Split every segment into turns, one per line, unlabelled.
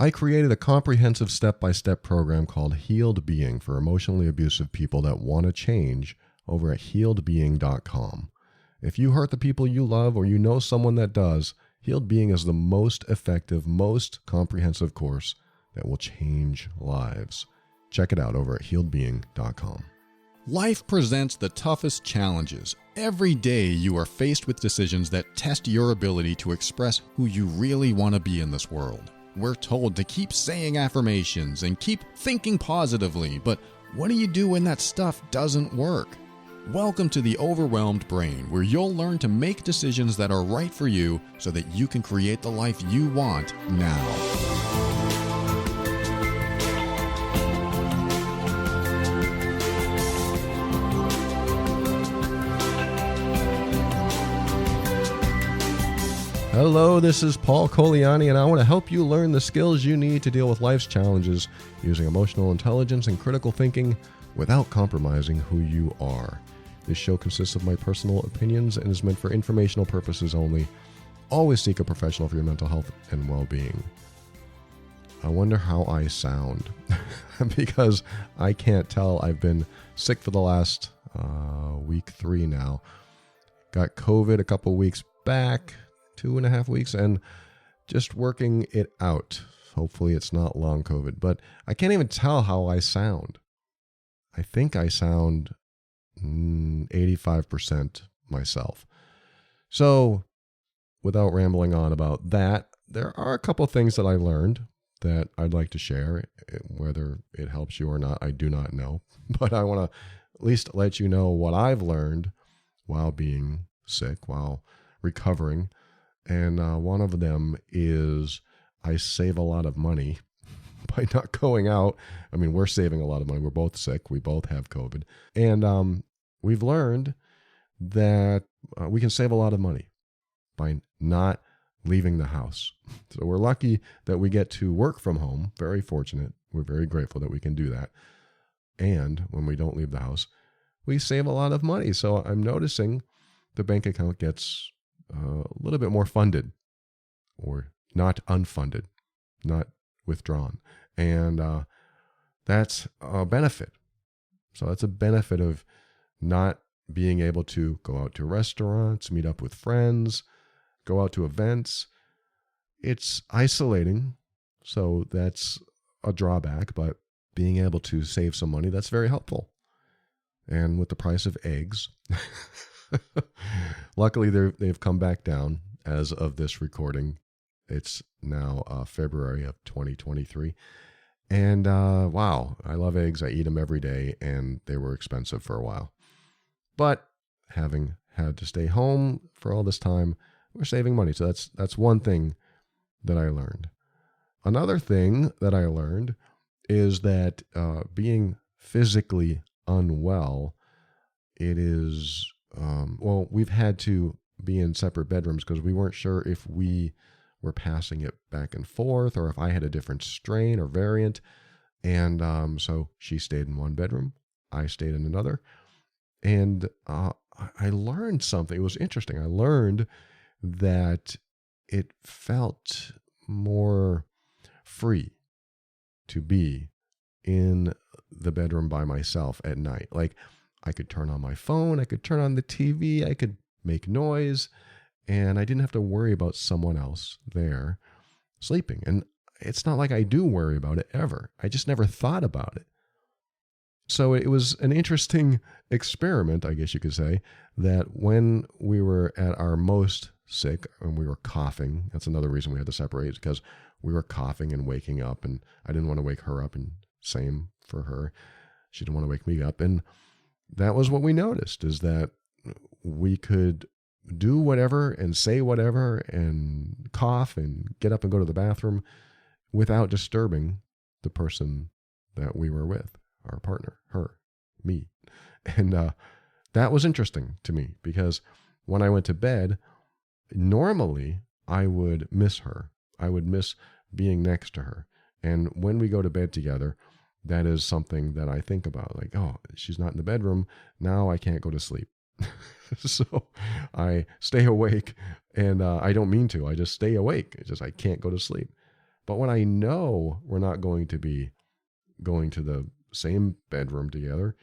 I created a comprehensive step-by-step program called Healed Being for emotionally abusive people that want to change over at healedbeing.com. If you hurt the people you love or you know someone that does, Healed Being is the most effective, most comprehensive course that will change lives. Check it out over at healedbeing.com. Life presents the toughest challenges. Every day you are faced with decisions that test your ability to express who you really want to be in this world. We're told to keep saying affirmations and keep thinking positively, but what do you do when that stuff doesn't work? Welcome to The Overwhelmed Brain, where you'll learn to make decisions that are right for you so that you can create the life you want now. Hello, this is Paul Coliani, and I want to help you learn the skills you need to deal with life's challenges using emotional intelligence and critical thinking without compromising who you are. This show consists of my personal opinions and is meant for informational purposes only. Always seek a professional for your mental health and well-being. I wonder how I sound because I can't tell. I've been sick for the last week 3 now. Got COVID a couple weeks back. 2.5 weeks, and just working it out. Hopefully it's not long COVID, but I can't even tell how I sound. I think I sound 85% myself. So without rambling on about that, there are a couple things that I learned that I'd like to share. Whether it helps you or not, I do not know, but I want to at least let you know what I've learned while being sick, while recovering. And one of them is I save a lot of money by not going out. I mean, we're saving a lot of money. We're both sick. We both have COVID. And we've learned that we can save a lot of money by not leaving the house. So we're lucky that we get to work from home. Very fortunate. We're very grateful that we can do that. And when we don't leave the house, we save a lot of money. So I'm noticing the bank account gets a little bit more funded, or not unfunded, not withdrawn. And that's a benefit. So that's a benefit of not being able to go out to restaurants, meet up with friends, go out to events. It's isolating, so that's a drawback, but being able to save some money, that's very helpful. And with the price of eggs, luckily they've come back down as of this recording. It's now February of 2023. And wow, I love eggs. I eat them every day, and they were expensive for a while. But having had to stay home for all this time, we're saving money. So that's one thing that I learned. Another thing that I learned is that being physically unwell, it is... well, we've had to be in separate bedrooms because we weren't sure if we were passing it back and forth or if I had a different strain or variant. And so she stayed in one bedroom. I stayed in another. And I learned something. It was interesting. I learned that it felt more free to be in the bedroom by myself at night. Like, I could turn on my phone, I could turn on the TV, I could make noise, and I didn't have to worry about someone else there sleeping. And it's not like I do worry about it ever. I just never thought about it. So it was an interesting experiment, I guess you could say, that when we were at our most sick and we were coughing, that's another reason we had to separate, because we were coughing and waking up, and I didn't want to wake her up, and same for her. She didn't want to wake me up. And that was what we noticed, is that we could do whatever and say whatever and cough and get up and go to the bathroom without disturbing the person that we were with, our partner, her, me. And that was interesting to me, because when I went to bed, normally I would miss her. I would miss being next to her. And when we go to bed together, that is something that I think about, like, oh, she's not in the bedroom. Now I can't go to sleep. So I stay awake, and I don't mean to. I just stay awake. It's just I can't go to sleep. But when I know we're not going to be going to the same bedroom together,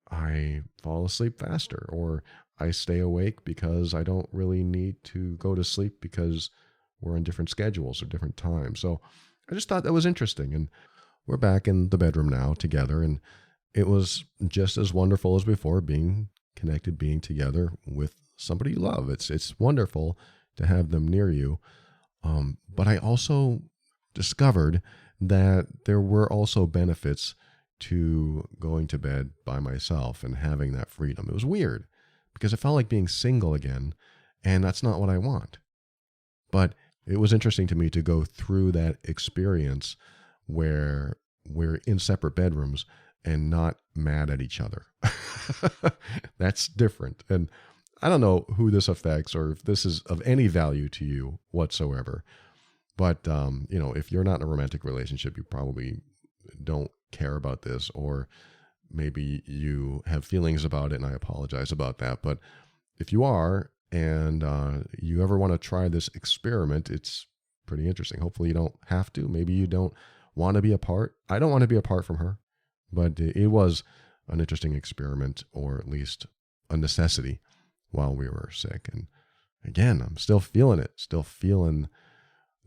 I fall asleep faster, or I stay awake because I don't really need to go to sleep because we're on different schedules or different times. So I just thought that was interesting. And we're back in the bedroom now together. And it was just as wonderful as before, being connected, being together with somebody you love. It's wonderful to have them near you. But I also discovered that there were also benefits to going to bed by myself and having that freedom. It was weird because it felt like being single again, and that's not what I want. But it was interesting to me to go through that experience where we're in separate bedrooms and not mad at each other. That's different. And I don't know who this affects or if this is of any value to you whatsoever. But, if you're not in a romantic relationship, you probably don't care about this, or maybe you have feelings about it, and I apologize about that. But if you are, and you ever want to try this experiment, it's pretty interesting. Hopefully you don't have to. Maybe you don't want to be apart. I don't want to be apart from her, but it was an interesting experiment, or at least a necessity while we were sick. And again, I'm still feeling it, still feeling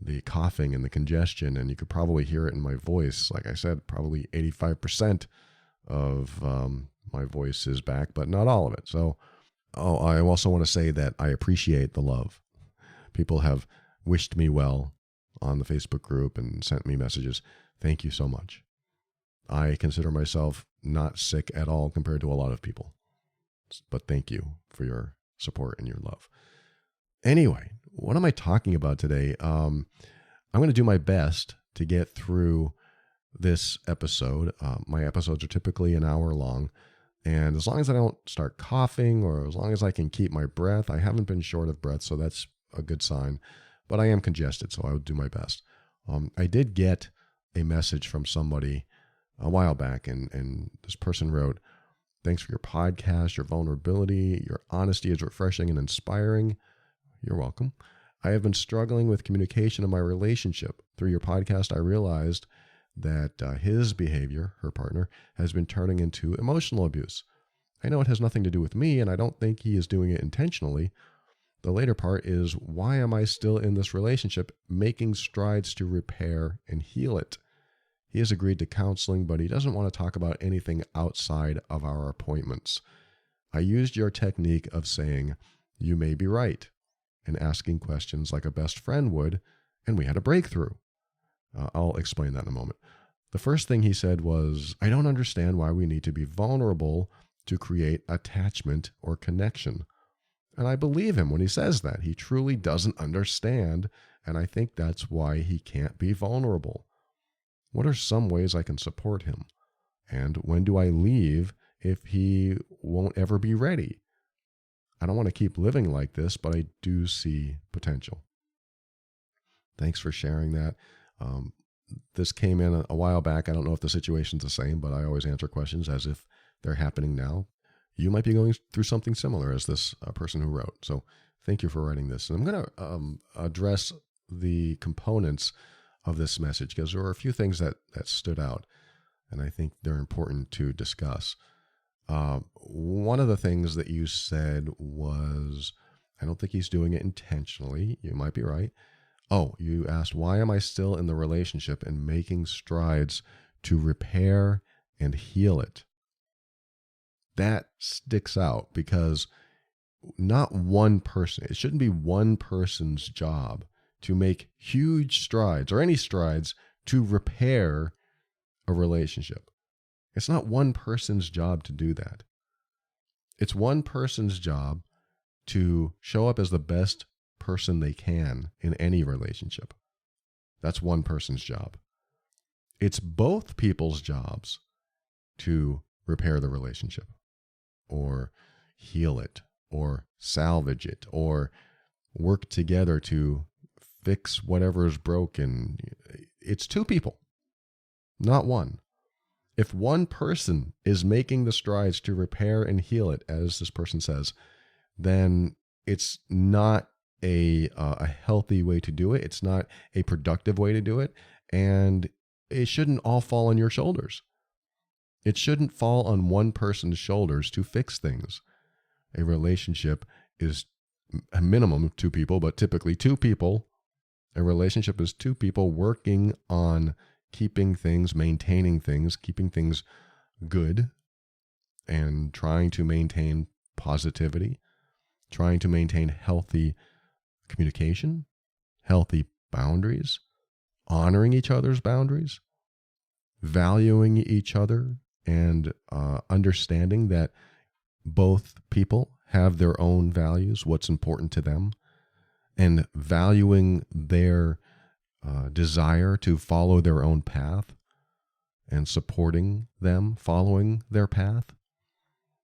the coughing and the congestion, and you could probably hear it in my voice. Like I said, probably 85% of my voice is back, but not all of it. So, I also want to say that I appreciate the love. People have wished me well on the Facebook group and sent me messages. Thank you so much. I consider myself not sick at all compared to a lot of people, but thank you for your support and your love. Anyway, what am I talking about today? I'm going to do my best to get through this episode. My episodes are typically an hour long, and as long as I don't start coughing, or as long as I can keep my breath — I haven't been short of breath, so that's a good sign, but I am congested, so I will do my best. I did get a message from somebody a while back, and this person wrote, "Thanks for your podcast, your vulnerability, your honesty is refreshing and inspiring." You're welcome. "I have been struggling with communication in my relationship. Through your podcast, I realized that his behavior," her partner, "has been turning into emotional abuse. I know it has nothing to do with me, and I don't think he is doing it intentionally. The later part is, why am I still in this relationship, making strides to repair and heal it? He has agreed to counseling, but he doesn't want to talk about anything outside of our appointments. I used your technique of saying, 'You may be right,' and asking questions like a best friend would, and we had a breakthrough." I'll explain that in a moment. "The first thing he said was, 'I don't understand why we need to be vulnerable to create attachment or connection.' And I believe him when he says that. He truly doesn't understand, and I think that's why he can't be vulnerable. What are some ways I can support him? And when do I leave if he won't ever be ready? I don't want to keep living like this, but I do see potential." Thanks for sharing that. This came in a while back. I don't know if the situation's the same, but I always answer questions as if they're happening now. You might be going through something similar as this person who wrote. So thank you for writing this. And I'm going to address the components of this message, because there were a few things that stood out, and I think they're important to discuss. One of the things that you said was, "I don't think he's doing it intentionally." You might be right. You asked, "Why am I still in the relationship and making strides to repair and heal it?" That sticks out because not one person, it shouldn't be one person's job to make huge strides or any strides to repair a relationship. It's not one person's job to do that. It's one person's job to show up as the best person they can in any relationship. That's one person's job. It's both people's jobs to repair the relationship, or heal it, or salvage it, or work together to fix whatever is broken. It's two people, not one. If one person is making the strides to repair and heal it, as this person says, then it's not a healthy way to do it. It's not a productive way to do it. And it shouldn't all fall on your shoulders. It shouldn't fall on one person's shoulders to fix things. A relationship is a minimum of two people, but typically two people. A relationship is two people working on keeping things, maintaining things, keeping things good, and trying to maintain positivity, trying to maintain healthy communication, healthy boundaries, honoring each other's boundaries, valuing each other, and understanding that both people have their own values, what's important to them, and valuing their desire to follow their own path and supporting them following their path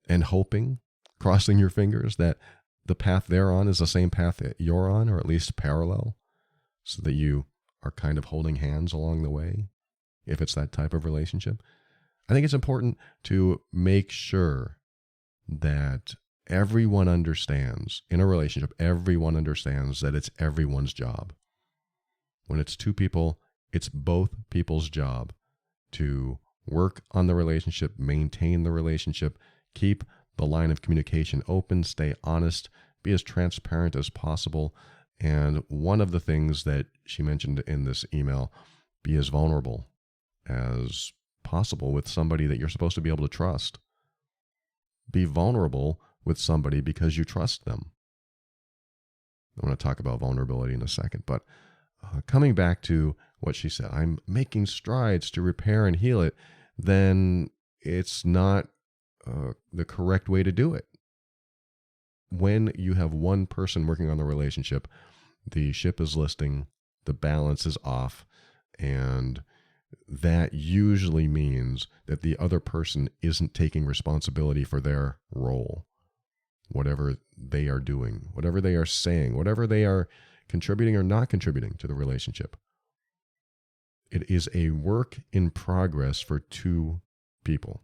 and hoping, crossing your fingers, that the path they're on is the same path that you're on, or at least parallel, so that you are kind of holding hands along the way, if it's that type of relationship. I think it's important to make sure that everyone understands, in a relationship, everyone understands that it's everyone's job. When it's two people, it's both people's job to work on the relationship, maintain the relationship, keep the line of communication open, stay honest, be as transparent as possible. And one of the things that she mentioned in this email, be as vulnerable as possible with somebody that you're supposed to be able to trust. Be vulnerable with somebody because you trust them. I want to talk about vulnerability in a second, but coming back to what she said, I'm making strides to repair and heal it, then it's not the correct way to do it. When you have one person working on the relationship, the ship is listing, the balance is off, and that usually means that the other person isn't taking responsibility for their role, whatever they are doing, whatever they are saying, whatever they are contributing or not contributing to the relationship. It is a work in progress for two people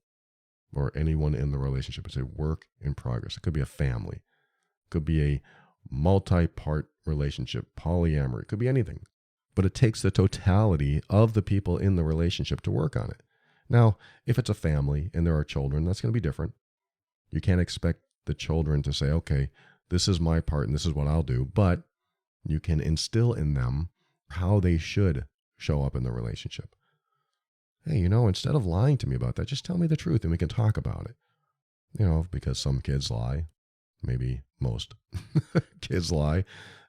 or anyone in the relationship. It's a work in progress. It could be a family. It could be a multi-part relationship, polyamory. It could be anything. But it takes the totality of the people in the relationship to work on it. Now, if it's a family and there are children, that's going to be different. You can't expect the children to say, okay, this is my part and this is what I'll do. But you can instill in them how they should show up in the relationship. Hey, instead of lying to me about that, just tell me the truth and we can talk about it. Because some kids lie. Maybe most kids lie.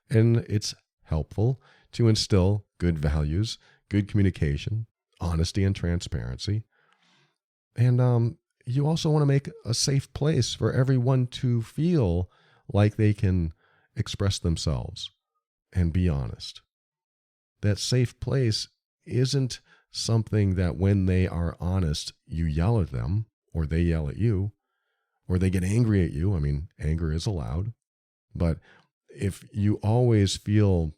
And it's helpful to instill good values, good communication, honesty and transparency. And you also want to make a safe place for everyone to feel like they can express themselves and be honest. That safe place isn't something that when they are honest, you yell at them, or they yell at you, or they get angry at you. I mean, anger is allowed. But if you always feel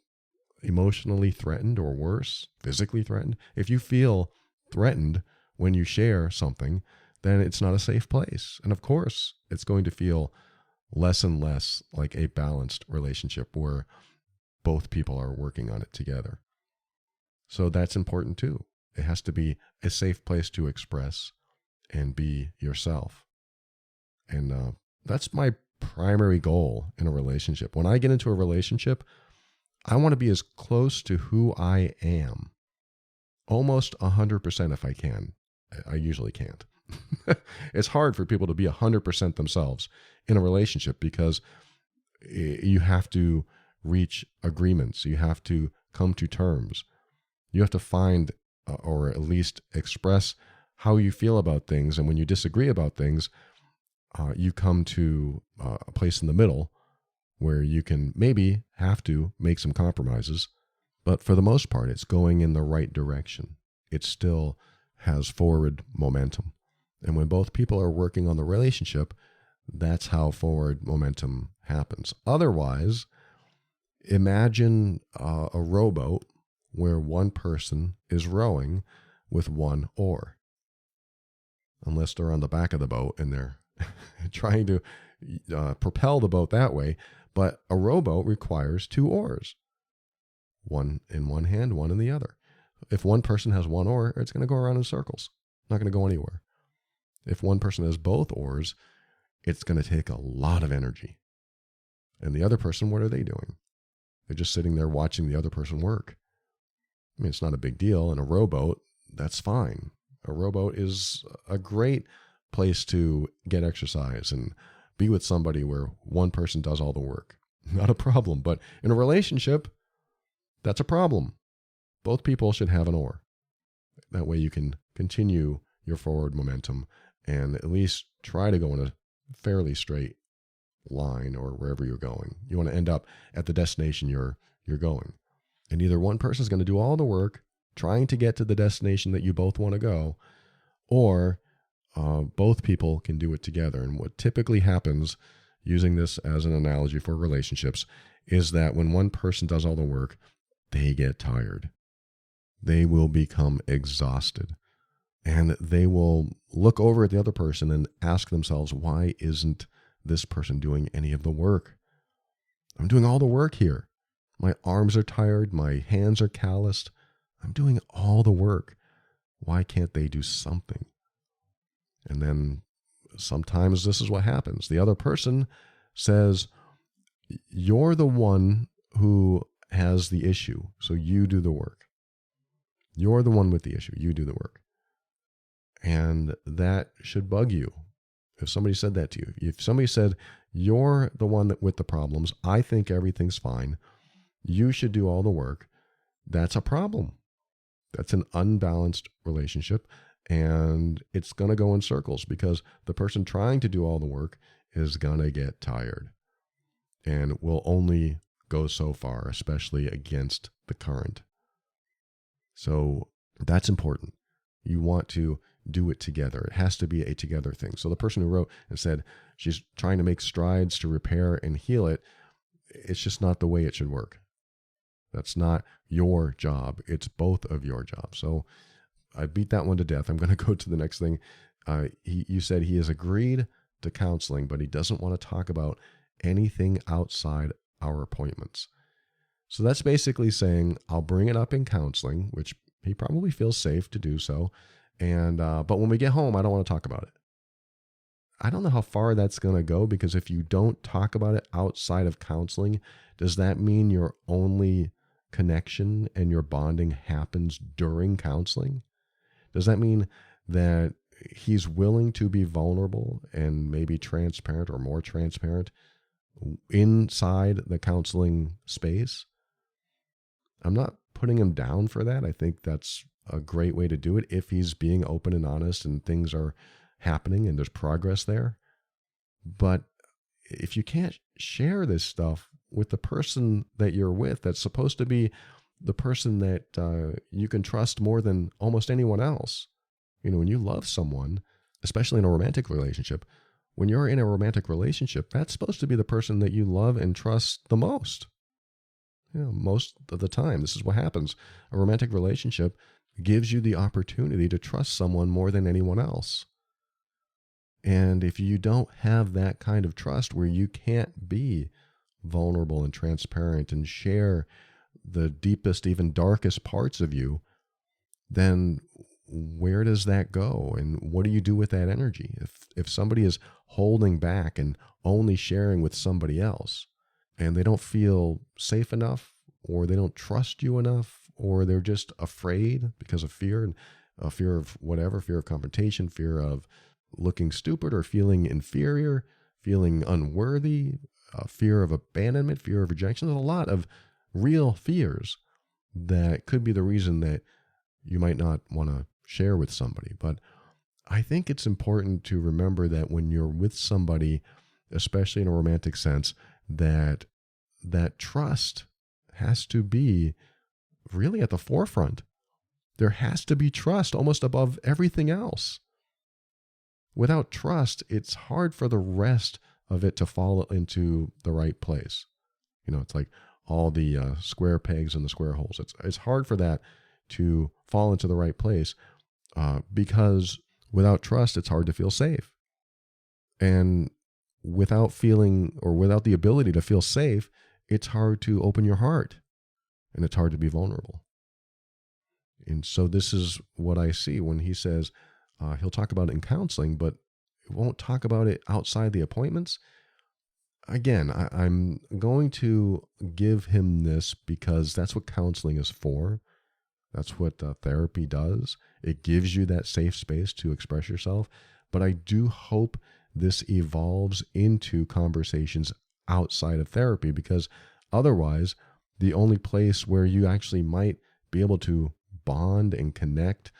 emotionally threatened, or worse, physically threatened, if you feel threatened when you share something, then it's not a safe place. And of course, it's going to feel less and less like a balanced relationship where both people are working on it together. So that's important too. It has to be a safe place to express and be yourself. And that's my primary goal in a relationship. When I get into a relationship, I want to be as close to who I am, almost 100% if I can. I usually can't. It's hard for people to be 100% themselves in a relationship because you have to reach agreements. You have to come to terms. You have to find or at least express how you feel about things. And when you disagree about things, you come to a place in the middle where you can maybe have to make some compromises, but for the most part, it's going in the right direction. It still has forward momentum. And when both people are working on the relationship, that's how forward momentum happens. Otherwise, imagine a rowboat where one person is rowing with one oar. Unless they're on the back of the boat and they're trying to propel the boat that way. But a rowboat requires two oars, one in one hand, one in the other. If one person has one oar, it's going to go around in circles, not going to go anywhere. If one person has both oars, it's going to take a lot of energy. And the other person, what are they doing? They're just sitting there watching the other person work. I mean, it's not a big deal. In a rowboat, that's fine. A rowboat is a great place to get exercise and be with somebody where one person does all the work. Not a problem. But in a relationship, that's a problem. Both people should have an oar. That way you can continue your forward momentum and at least try to go in a fairly straight line or wherever you're going. You want to end up at the destination you're going. And either one person is going to do all the work trying to get to the destination that you both want to go, or both people can do it together. And what typically happens, using this as an analogy for relationships, is that when one person does all the work, they get tired. They will become exhausted. And they will look over at the other person and ask themselves, why isn't this person doing any of the work? I'm doing all the work here. My arms are tired. My hands are calloused. I'm doing all the work. Why can't they do something? And then sometimes this is what happens. The other person says, you're the one who has the issue, so you do the work. You're the one with the issue. You do the work. And that should bug you. If somebody said that to you, if somebody said, you're the one with the problems, I think everything's fine, you should do all the work, that's a problem. That's an unbalanced relationship, and it's going to go in circles because the person trying to do all the work is going to get tired and will only go so far, especially against the current. So that's important. You want to do it together. It has to be a together thing. So the person who wrote and said she's trying to make strides to repair and heal it, it's just not the way it should work. That's not your job. It's both of your jobs. So I beat that one to death. I'm going to go to the next thing. You said he has agreed to counseling, but he doesn't want to talk about anything outside our appointments. So that's basically saying, I'll bring it up in counseling, which he probably feels safe to do so. And but when we get home, I don't want to talk about it. I don't know how far that's going to go, because if you don't talk about it outside of counseling, does that mean your only connection and your bonding happens during counseling? Does that mean that he's willing to be vulnerable and maybe transparent or more transparent inside the counseling space? I'm not putting him down for that. I think that's a great way to do it if he's being open and honest and things are happening and there's progress there. But if you can't share this stuff with the person that you're with, that's supposed to be the person that you can trust more than almost anyone else. You know, when you love someone, especially in a romantic relationship, when you're in a romantic relationship, that's supposed to be the person that you love and trust the most. You know, most of the time, this is what happens. A romantic relationship gives you the opportunity to trust someone more than anyone else. And if you don't have that kind of trust where you can't be vulnerable and transparent and share the deepest, even darkest parts of you, then where does that go? And what do you do with that energy? If somebody is holding back and only sharing with somebody else, and they don't feel safe enough, or they don't trust you enough, or they're just afraid because of fear, and fear of whatever, fear of confrontation, fear of looking stupid or feeling inferior, feeling unworthy, fear of abandonment, fear of rejection. There's a lot of real fears that could be the reason that you might not want to share with somebody. But I think it's important to remember that when you're with somebody, especially in a romantic sense, that trust has to be really at the forefront. There has to be trust almost above everything else. Without trust, it's hard for the rest of it to fall into the right place. You know, it's like all the square pegs in the square holes. It's hard for that to fall into the right place because without trust, it's hard to feel safe. And without feeling, or without the ability to feel safe, it's hard to open your heart, and it's hard to be vulnerable. And so this is what I see when he says he'll talk about it in counseling, but won't talk about it outside the appointments. Again, I'm going to give him this because that's what counseling is for. That's what therapy does. It gives you that safe space to express yourself. But I do hope this evolves into conversations outside of therapy, because otherwise, the only place where you actually might be able to bond and connect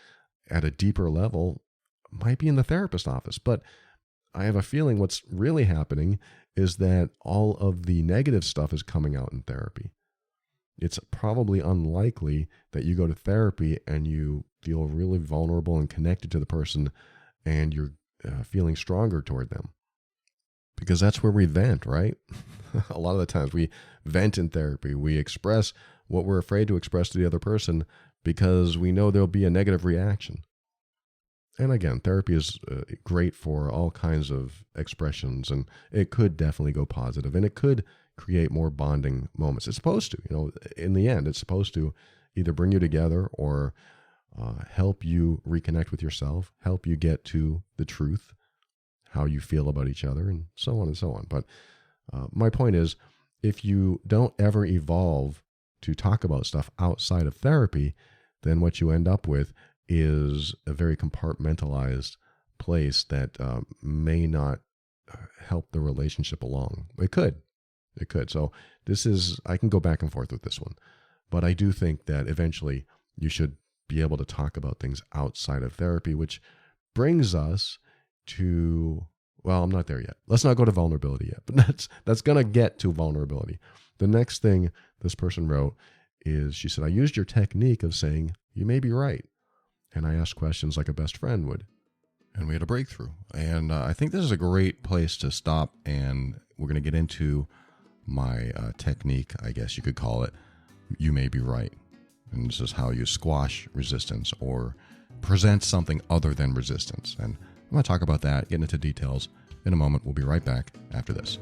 at a deeper level might be in the therapist office. But I have a feeling what's really happening is that all of the negative stuff is coming out in therapy. It's probably unlikely that you go to therapy and you feel really vulnerable and connected to the person and you're feeling stronger toward them. Because that's where we vent, right? A lot of the times we vent in therapy. We express what we're afraid to express to the other person because we know there'll be a negative reaction. And again, therapy is great for all kinds of expressions, and it could definitely go positive, and it could create more bonding moments. It's supposed to, in the end, it's supposed to either bring you together or help you reconnect with yourself, help you get to the truth, how you feel about each other, and so on and so on. But my point is, if you don't ever evolve to talk about stuff outside of therapy, then what you end up with is a very compartmentalized place that may not help the relationship along. It could. So I can go back and forth with this one, but I do think that eventually you should be able to talk about things outside of therapy, which brings us to, well, I'm not there yet. Let's not go to vulnerability yet, but that's going to get to vulnerability. The next thing this person wrote is, she said, I used your technique of saying, you may be right. And I asked questions like a best friend would. And we had a breakthrough. And I think this is a great place to stop. And we're going to get into my technique, I guess you could call it. You may be right. And this is how you squash resistance or present something other than resistance. And I'm going to talk about that, get into details in a moment. We'll be right back after this.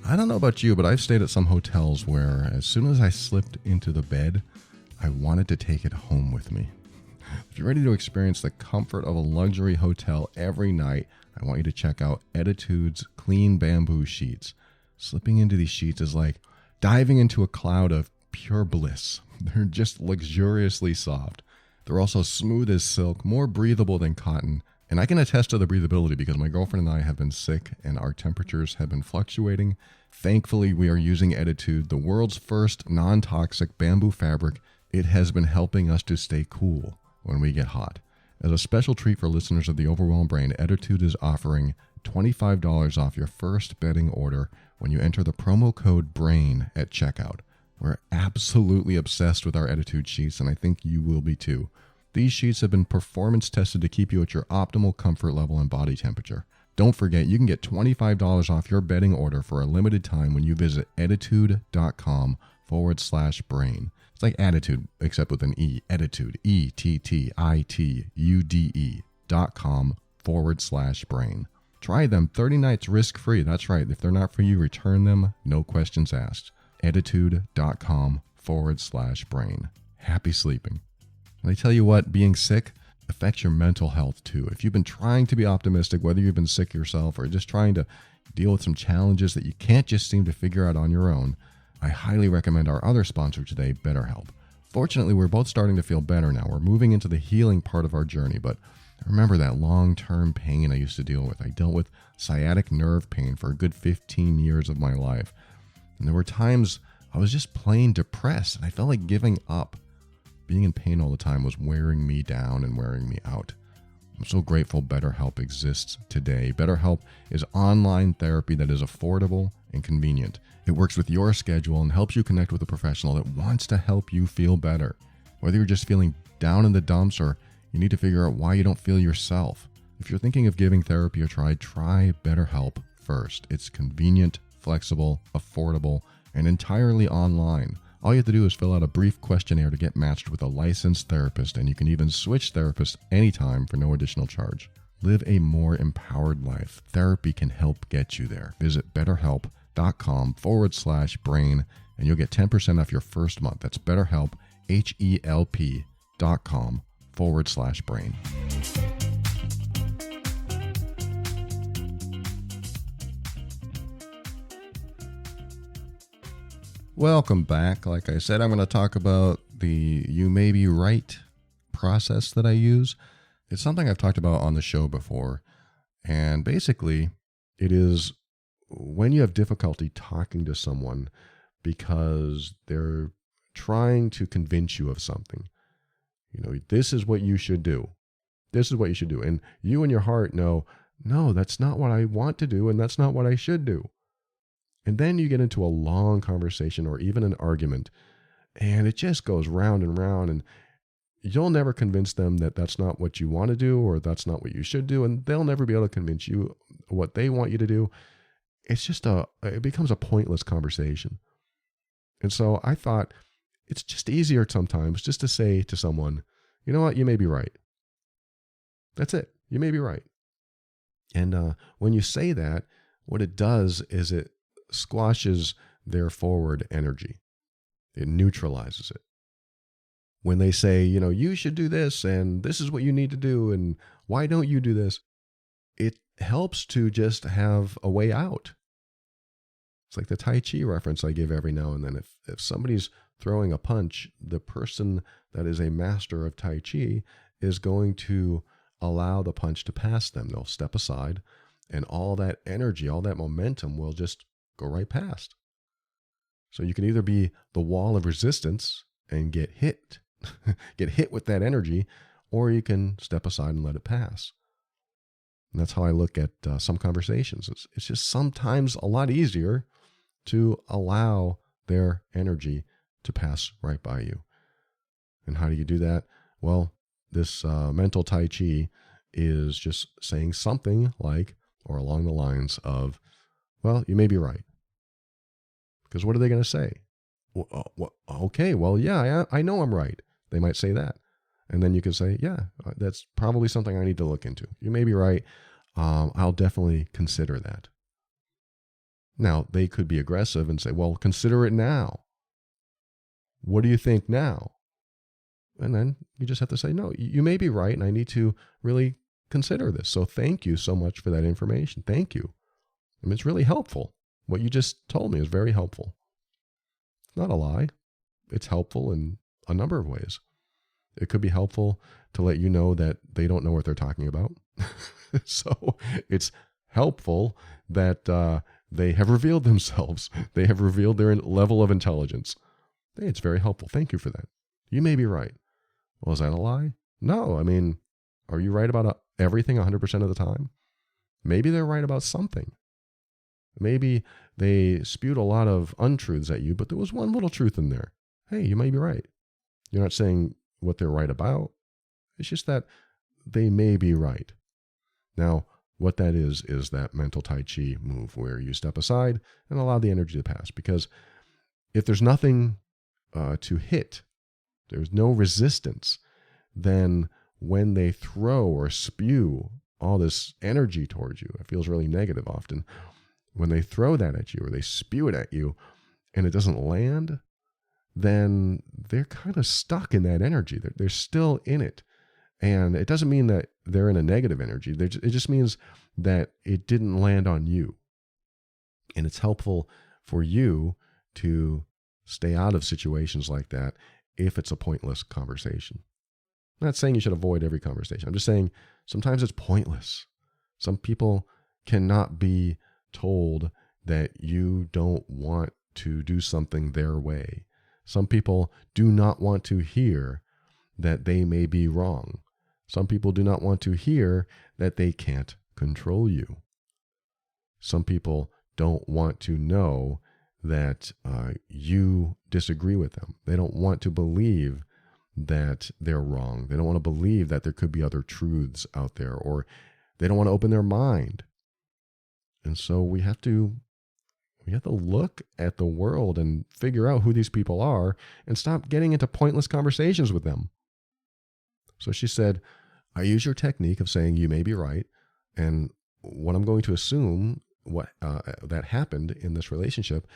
I don't know about you, but I've stayed at some hotels where as soon as I slipped into the bed, I wanted to take it home with me. If you're ready to experience the comfort of a luxury hotel every night, I want you to check out Ettitude's clean bamboo sheets. Slipping into these sheets is like diving into a cloud of pure bliss. They're just luxuriously soft. They're also smooth as silk, more breathable than cotton. And I can attest to the breathability because my girlfriend and I have been sick and our temperatures have been fluctuating. Thankfully, we are using Ettitude, the world's first non-toxic bamboo fabric. It has been helping us to stay cool when we get hot. As a special treat for listeners of The Overwhelmed Brain, Ettitude is offering $25 off your first bedding order when you enter the promo code BRAIN at checkout. We're absolutely obsessed with our Ettitude sheets, and I think you will be too. These sheets have been performance tested to keep you at your optimal comfort level and body temperature. Don't forget, you can get $25 off your bedding order for a limited time when you visit ettitude.com/brain. It's like attitude, except with an E. Ettitude, ettitude.com/brain. Try them 30 nights risk-free. That's right. If they're not for you, return them. No questions asked. Ettitude.com/brain. Happy sleeping. And I tell you what, being sick affects your mental health too. If you've been trying to be optimistic, whether you've been sick yourself or just trying to deal with some challenges that you can't just seem to figure out on your own, I highly recommend our other sponsor today, BetterHelp. Fortunately, we're both starting to feel better now. We're moving into the healing part of our journey, but I remember that long-term pain I used to deal with. I dealt with sciatic nerve pain for a good 15 years of my life. And there were times I was just plain depressed and I felt like giving up. Being in pain all the time was wearing me down and wearing me out. I'm so grateful BetterHelp exists today. BetterHelp is online therapy that is affordable and convenient. It works with your schedule and helps you connect with a professional that wants to help you feel better. Whether you're just feeling down in the dumps or you need to figure out why you don't feel yourself. If you're thinking of giving therapy a try BetterHelp first. It's convenient, flexible, affordable, and entirely online. All you have to do is fill out a brief questionnaire to get matched with a licensed therapist, and you can even switch therapists anytime for no additional charge. Live a more empowered life. Therapy can help get you there. Visit betterhelp.com/brain, and you'll get 10% off your first month. That's BetterHelp, HELP.com/brain. Welcome back. Like I said, I'm going to talk about the You May Be Right process that I use. It's something I've talked about on the show before. And basically, it is when you have difficulty talking to someone because they're trying to convince you of something. This is what you should do. This is what you should do. And you in your heart know, no, that's not what I want to do, and that's not what I should do. And then you get into a long conversation or even an argument, and it just goes round and round, and you'll never convince them that that's not what you want to do or that's not what you should do, and they'll never be able to convince you what they want you to do. It becomes a pointless conversation. And so I thought it's just easier sometimes just to say to someone, you know what, you may be right. That's it. You may be right. And when you say that, what it does is it squashes their forward energy. It neutralizes it. When they say, you should do this and this is what you need to do and why don't you do this? It helps to just have a way out. It's like the Tai Chi reference I give every now and then. If somebody's throwing a punch, the person that is a master of Tai Chi is going to allow the punch to pass them. They'll step aside and all that energy, all that momentum will just go right past. So you can either be the wall of resistance and get hit with that energy, or you can step aside and let it pass. And that's how I look at some conversations. It's just sometimes a lot easier to allow their energy to pass right by you. And how do you do that? Well, this mental Tai Chi is just saying something like, or along the lines of, well, you may be right. Because what are they going to say? Okay, well, yeah, I know I'm right. They might say that. And then you could say, yeah, that's probably something I need to look into. You may be right. I'll definitely consider that. Now, they could be aggressive and say, well, consider it now. What do you think now? And then you just have to say, no, you may be right, and I need to really consider this. So thank you so much for that information. Thank you. I mean, it's really helpful. What you just told me is very helpful. It's not a lie. It's helpful in a number of ways. It could be helpful to let you know that they don't know what they're talking about. So it's helpful that they have revealed themselves. They have revealed their level of intelligence. Hey, it's very helpful. Thank you for that. You may be right. Well, is that a lie? No. I mean, are you right about everything 100% of the time? Maybe they're right about something. Maybe they spewed a lot of untruths at you, but there was one little truth in there. Hey, you may be right. You're not saying what they're right about. It's just that they may be right. Now, what that is that mental Tai Chi move where you step aside and allow the energy to pass. Because if there's nothing to hit, there's no resistance, then when they throw or spew all this energy towards you, it feels really negative often. When they throw that at you or they spew it at you and it doesn't land, then they're kind of stuck in that energy. They're still in it. And it doesn't mean that they're in a negative energy. It just means that it didn't land on you. And it's helpful for you to stay out of situations like that if it's a pointless conversation. I'm not saying you should avoid every conversation. I'm just saying sometimes it's pointless. Some people cannot be told that you don't want to do something their way. Some people do not want to hear that they may be wrong. Some people do not want to hear that they can't control you. Some people don't want to know that you disagree with them. They don't want to believe that they're wrong. They don't want to believe that there could be other truths out there, or they don't want to open their mind. And so we have to look at the world and figure out who these people are and stop getting into pointless conversations with them. So she said, I use your technique of saying you may be right. And what I'm going to assume that happened in this relationship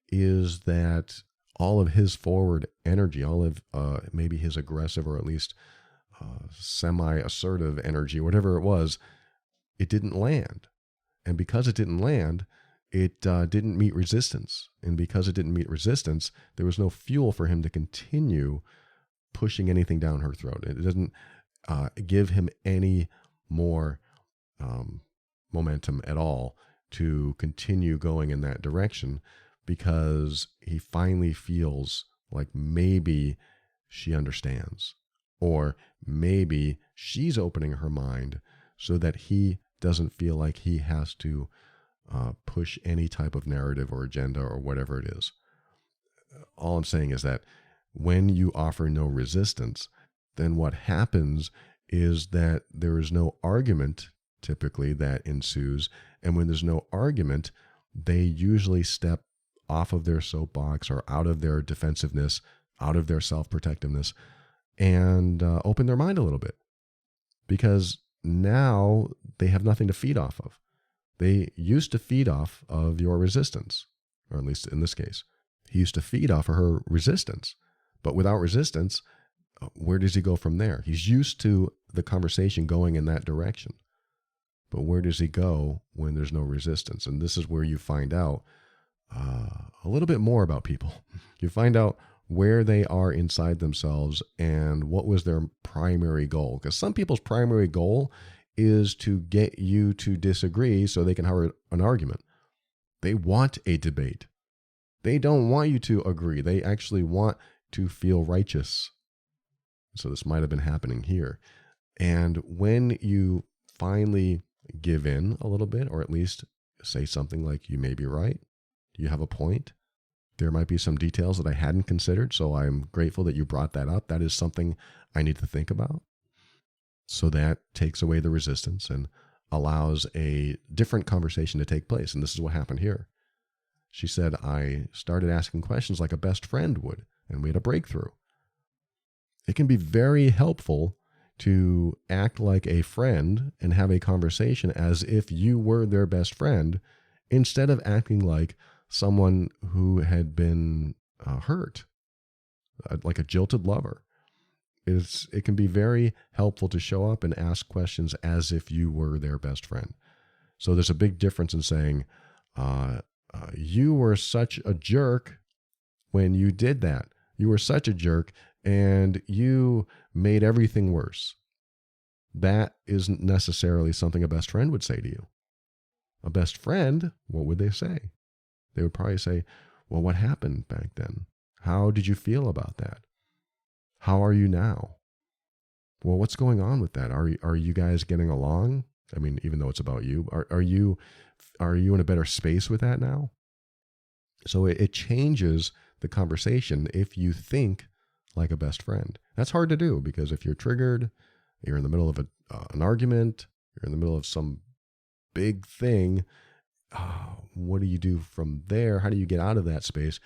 is that all of his forward energy, all of maybe his aggressive or at least semi-assertive energy, whatever it was, it didn't land. And because it didn't land, it didn't meet resistance. And because it didn't meet resistance, there was no fuel for him to continue pushing anything down her throat. It doesn't give him any more momentum at all to continue going in that direction, because he finally feels like maybe she understands, or maybe she's opening her mind so that he doesn't feel like he has to push any type of narrative or agenda or whatever it is. All I'm saying is that when you offer no resistance, then what happens is that there is no argument typically that ensues. And when there's no argument, they usually step off of their soapbox or out of their defensiveness, out of their self-protectiveness, and open their mind a little bit. Because now they have nothing to feed off of. They used to feed off of your resistance, or at least in this case, he used to feed off of her resistance. But without resistance, where does he go from there? He's used to the conversation going in that direction. But where does he go when there's no resistance? And this is where you find out a little bit more about people. You find out where they are inside themselves and what was their primary goal. Because some people's primary goal is to get you to disagree so they can have an argument. They want a debate. They don't want you to agree. They actually want to feel righteous. So this might have been happening here. And when you finally give in a little bit, or at least say something like, you may be right, you have a point, there might be some details that I hadn't considered, so I'm grateful that you brought that up. That is something I need to think about. So that takes away the resistance and allows a different conversation to take place. And this is what happened here. She said, I started asking questions like a best friend would, and we had a breakthrough. It can be very helpful to act like a friend and have a conversation as if you were their best friend, instead of acting like someone who had been hurt, like a jilted lover. It can be very helpful to show up and ask questions as if you were their best friend. So there's a big difference in saying, you were such a jerk when you did that. You were such a jerk and you made everything worse. That isn't necessarily something a best friend would say to you. A best friend, what would they say? They would probably say, well, what happened back then? How did you feel about that? How are you now? Well, what's going on with that? Are you guys getting along? I mean, even though it's about you, are you in a better space with that now? So it changes the conversation if you think like a best friend. That's hard to do, because if you're triggered, you're in the middle of an argument, you're in the middle of some big thing, what do you do from there? How do you get out of that space?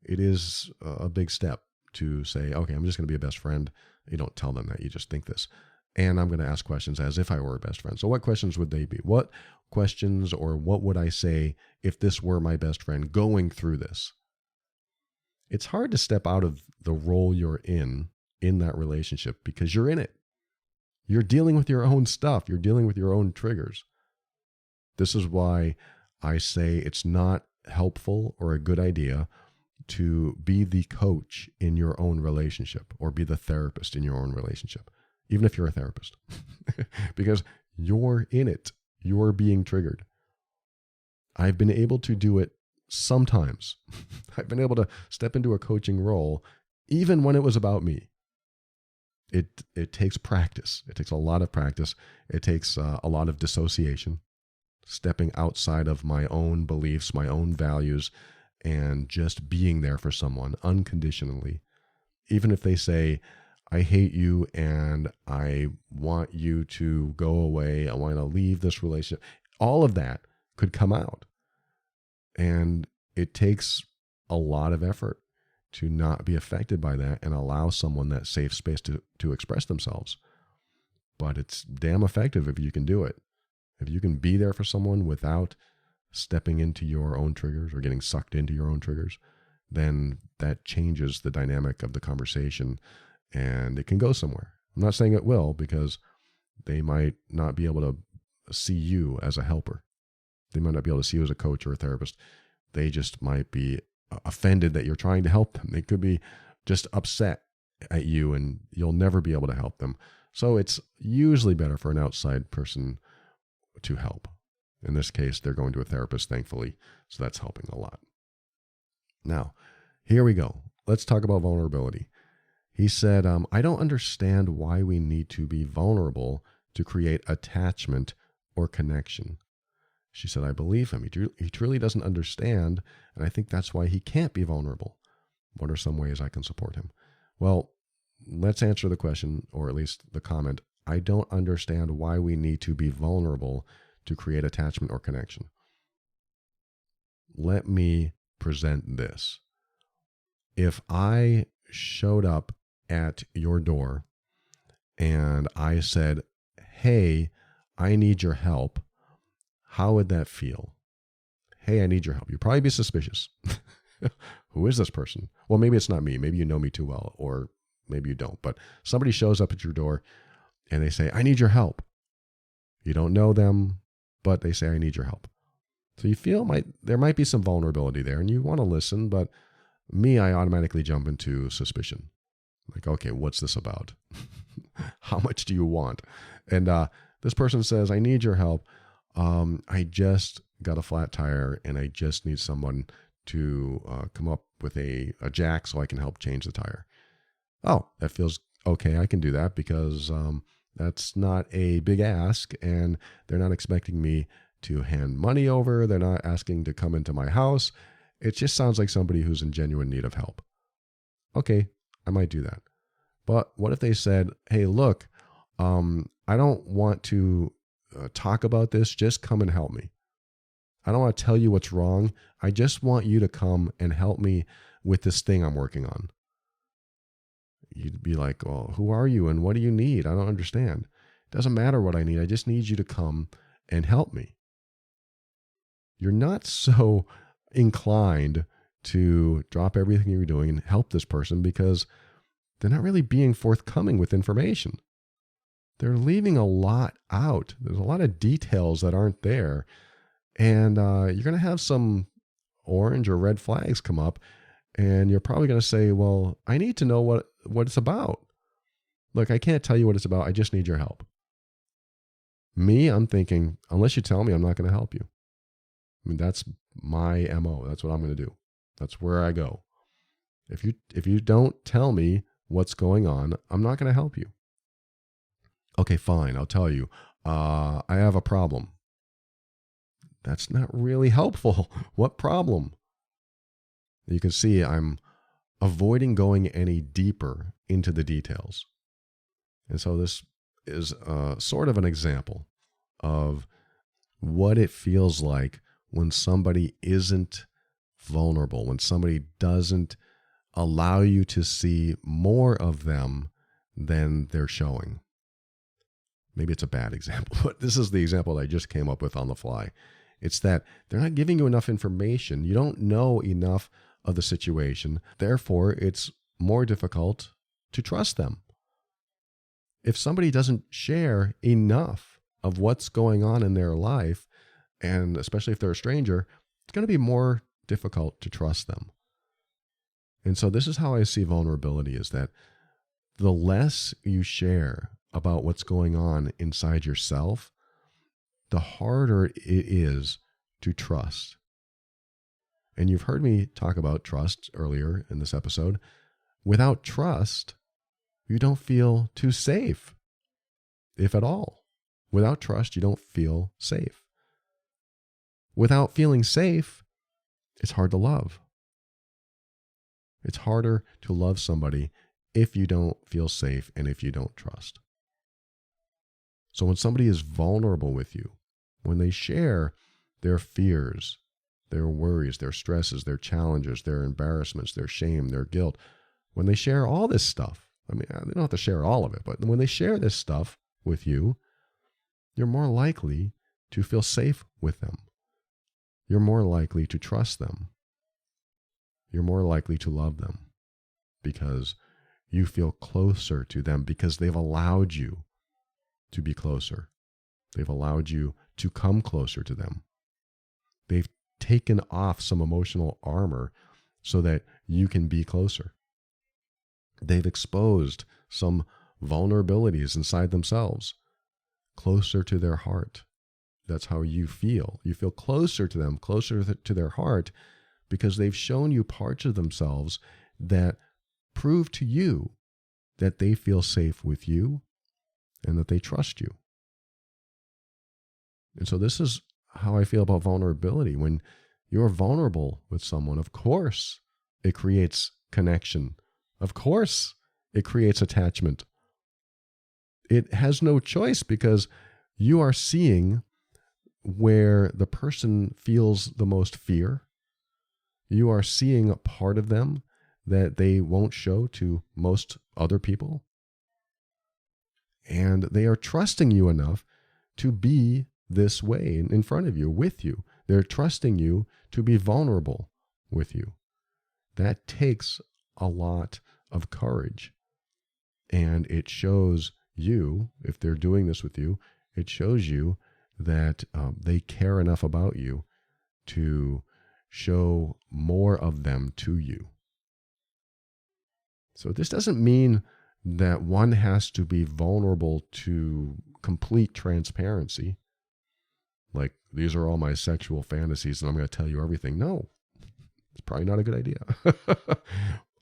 It is a big step to say, okay, I'm just going to be a best friend. You don't tell them that, you just think this. And I'm going to ask questions as if I were a best friend. So what questions would they be? What questions, or what would I say if this were my best friend going through this? It's hard to step out of the role you're in that relationship, because you're in it. You're dealing with your own stuff. You're dealing with your own triggers. This is why I say it's not helpful or a good idea to be the coach in your own relationship, or be the therapist in your own relationship, even if you're a therapist, because you're in it. You're being triggered. I've been able to do it sometimes. I've been able to step into a coaching role, even when it was about me. It takes practice. It takes a lot of practice. It takes a lot of dissociation, stepping outside of my own beliefs, my own values, and just being there for someone unconditionally. Even if they say, I hate you and I want you to go away, I want to leave this relationship, all of that could come out. And it takes a lot of effort to not be affected by that and allow someone that safe space to express themselves. But it's damn effective if you can do it. If you can be there for someone without stepping into your own triggers or getting sucked into your own triggers, then that changes the dynamic of the conversation and it can go somewhere. I'm not saying it will, because they might not be able to see you as a helper. They might not be able to see you as a coach or a therapist. They just might be offended that you're trying to help them. They could be just upset at you and you'll never be able to help them. So it's usually better for an outside person to help. In this case, they're going to a therapist, thankfully, so that's helping a lot. Now, here we go. Let's talk about vulnerability. He said, I don't understand why we need to be vulnerable to create attachment or connection. She said, I believe him. He truly doesn't understand, and I think that's why he can't be vulnerable. What are some ways I can support him? Well, let's answer the question, or at least the comment. I don't understand why we need to be vulnerable to create attachment or connection. Let me present this. If I showed up at your door and I said, hey, I need your help, how would that feel? Hey, I need your help. You'd probably be suspicious. Who is this person? Well, maybe it's not me. Maybe you know me too well, or maybe you don't. But somebody shows up at your door and they say, I need your help. You don't know them, but they say, I need your help. So you feel there might be some vulnerability there and you want to listen, but I automatically jump into suspicion. Like, okay, what's this about? How much do you want? And this person says, I need your help. I just got a flat tire and I just need someone to come up with a jack so I can help change the tire. Oh, that feels okay. I can do that because that's not a big ask and they're not expecting me to hand money over. They're not asking to come into my house. It just sounds like somebody who's in genuine need of help. Okay, I might do that. But what if they said, hey, look, I don't want to talk about this. Just come and help me. I don't want to tell you what's wrong. I just want you to come and help me with this thing I'm working on. You'd be like, well, who are you and what do you need? I don't understand. It doesn't matter what I need. I just need you to come and help me. You're not so inclined to drop everything you're doing and help this person because they're not really being forthcoming with information. They're leaving a lot out. There's a lot of details that aren't there. And you're going to have some orange or red flags come up. And you're probably going to say, well, I need to know what it's about. Look, I can't tell you what it's about. I just need your help. I'm thinking, unless you tell me, I'm not going to help you. I mean, that's my MO. That's what I'm going to do. That's where I go. If you don't tell me what's going on, I'm not going to help you. Okay, fine. I'll tell you. I have a problem. That's not really helpful. What problem? You can see I'm avoiding going any deeper into the details. And so this is sort of an example of what it feels like when somebody isn't vulnerable, when somebody doesn't allow you to see more of them than they're showing. Maybe it's a bad example, but this is the example that I just came up with on the fly. It's that they're not giving you enough information. You don't know enough of the situation. Therefore, it's more difficult to trust them. If somebody doesn't share enough of what's going on in their life, and especially if they're a stranger, it's going to be more difficult to trust them. And so this is how I see vulnerability, is that the less you share about what's going on inside yourself, the harder it is to trust. And you've heard me talk about trust earlier in this episode. Without trust, you don't feel too safe, if at all. Without trust, you don't feel safe. Without feeling safe, it's hard to love. It's harder to love somebody if you don't feel safe and if you don't trust. So when somebody is vulnerable with you, when they share their fears, their worries, their stresses, their challenges, their embarrassments, their shame, their guilt, when they share all this stuff, I mean, they don't have to share all of it, but when they share this stuff with you, you're more likely to feel safe with them. You're more likely to trust them. You're more likely to love them because you feel closer to them because they've allowed you to be closer. They've allowed you to come closer to them. They've taken off some emotional armor so that you can be closer. They've exposed some vulnerabilities inside themselves, closer to their heart. That's how you feel. You feel closer to them, closer to their heart, because they've shown you parts of themselves that prove to you that they feel safe with you and that they trust you. And so this is how I feel about vulnerability. When you're vulnerable with someone, of course, it creates connection. Of course, it creates attachment. It has no choice because you are seeing where the person feels the most fear. You are seeing a part of them that they won't show to most other people. And they are trusting you enough to be this way in front of you, with you. They're trusting you to be vulnerable with you. That takes a lot of courage. And it shows you, if they're doing this with you, it shows you that they care enough about you to show more of them to you. So this doesn't mean that one has to be vulnerable to complete transparency. Like, these are all my sexual fantasies and I'm going to tell you everything. No, it's probably not a good idea.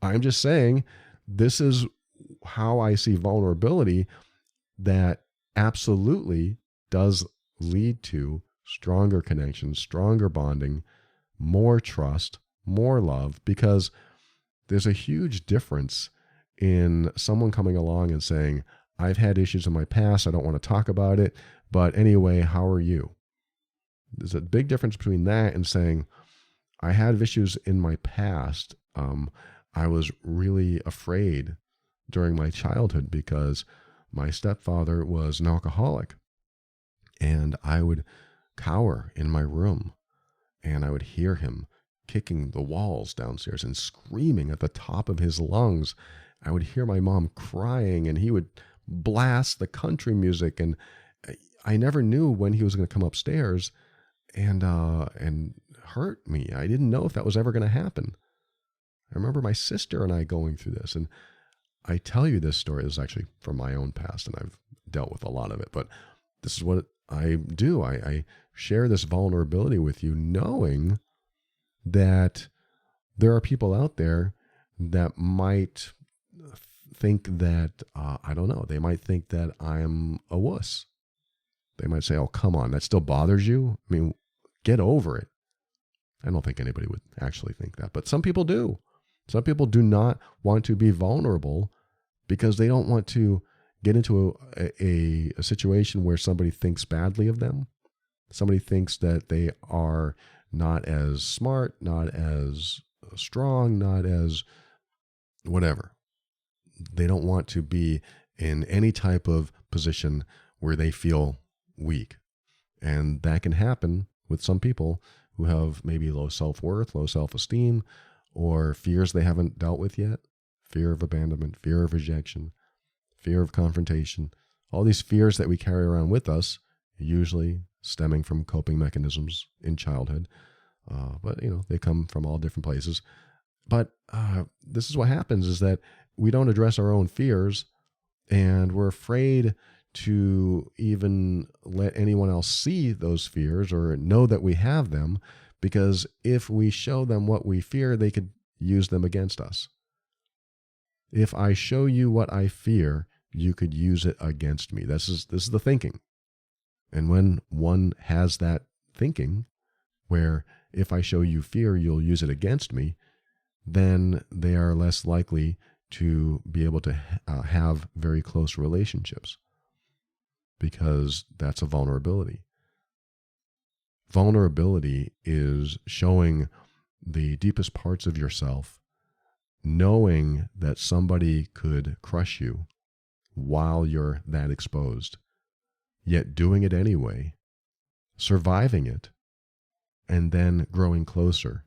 I'm just saying this is how I see vulnerability that absolutely does lead to stronger connections, stronger bonding, more trust, more love, because there's a huge difference in someone coming along and saying, I've had issues in my past, I don't want to talk about it, but anyway, how are you? There's a big difference between that and saying, I had issues in my past. I was really afraid during my childhood because my stepfather was an alcoholic, and I would cower in my room and I would hear him kicking the walls downstairs and screaming at the top of his lungs. I would hear my mom crying and he would blast the country music, and I never knew when he was going to come upstairs and hurt me. I didn't know if that was ever going to happen. I remember my sister and I going through this, and I tell you this story. This is actually from my own past, and I've dealt with a lot of it, but this is what I do. I share this vulnerability with you, knowing that there are people out there that might think that, I don't know, they might think that I'm a wuss. They might say, oh, come on, that still bothers you? I mean, get over it. I don't think anybody would actually think that, but some people do. Some people do not want to be vulnerable because they don't want to get into a situation where somebody thinks badly of them. Somebody thinks that they are not as smart, not as strong, not as whatever. They don't want to be in any type of position where they feel weak. And that can happen with some people who have maybe low self-worth, low self-esteem, or fears they haven't dealt with yet. Fear of abandonment, fear of rejection, fear of confrontation. All these fears that we carry around with us, usually stemming from coping mechanisms in childhood. But, they come from all different places. But this is what happens, is that we don't address our own fears, and we're afraid to even let anyone else see those fears or know that we have them, because if we show them what we fear, they could use them against us. If I show you what I fear, you could use it against me. This is the thinking. And when one has that thinking, where if I show you fear, you'll use it against me, then they are less likely to be able to have very close relationships, because that's a vulnerability. Vulnerability is showing the deepest parts of yourself, knowing that somebody could crush you while you're that exposed, yet doing it anyway, surviving it, and then growing closer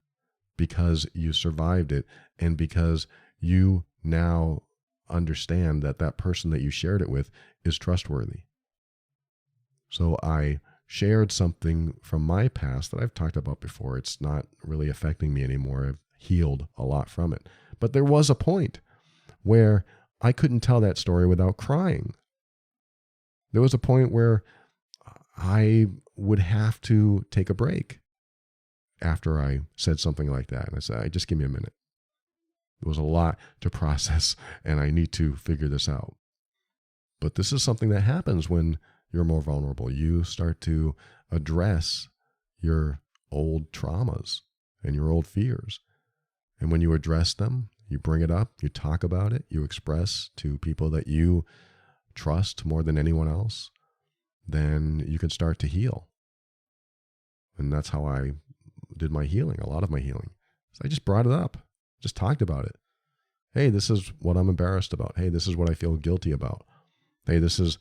because you survived it and because you now understand that that person that you shared it with is trustworthy. So I shared something from my past that I've talked about before. It's not really affecting me anymore. I've healed a lot from it. But there was a point where I couldn't tell that story without crying. There was a point where I would have to take a break after I said something like that. And I said, just give me a minute. There was a lot to process, and I need to figure this out. But this is something that happens when you're more vulnerable. You start to address your old traumas and your old fears. And when you address them, you bring it up, you talk about it, you express to people that you trust more than anyone else, then you can start to heal. And that's how I did my healing, a lot of my healing. So I just brought it up, just talked about it. Hey, this is what I'm embarrassed about. Hey, this is what I feel guilty about. Hey, this is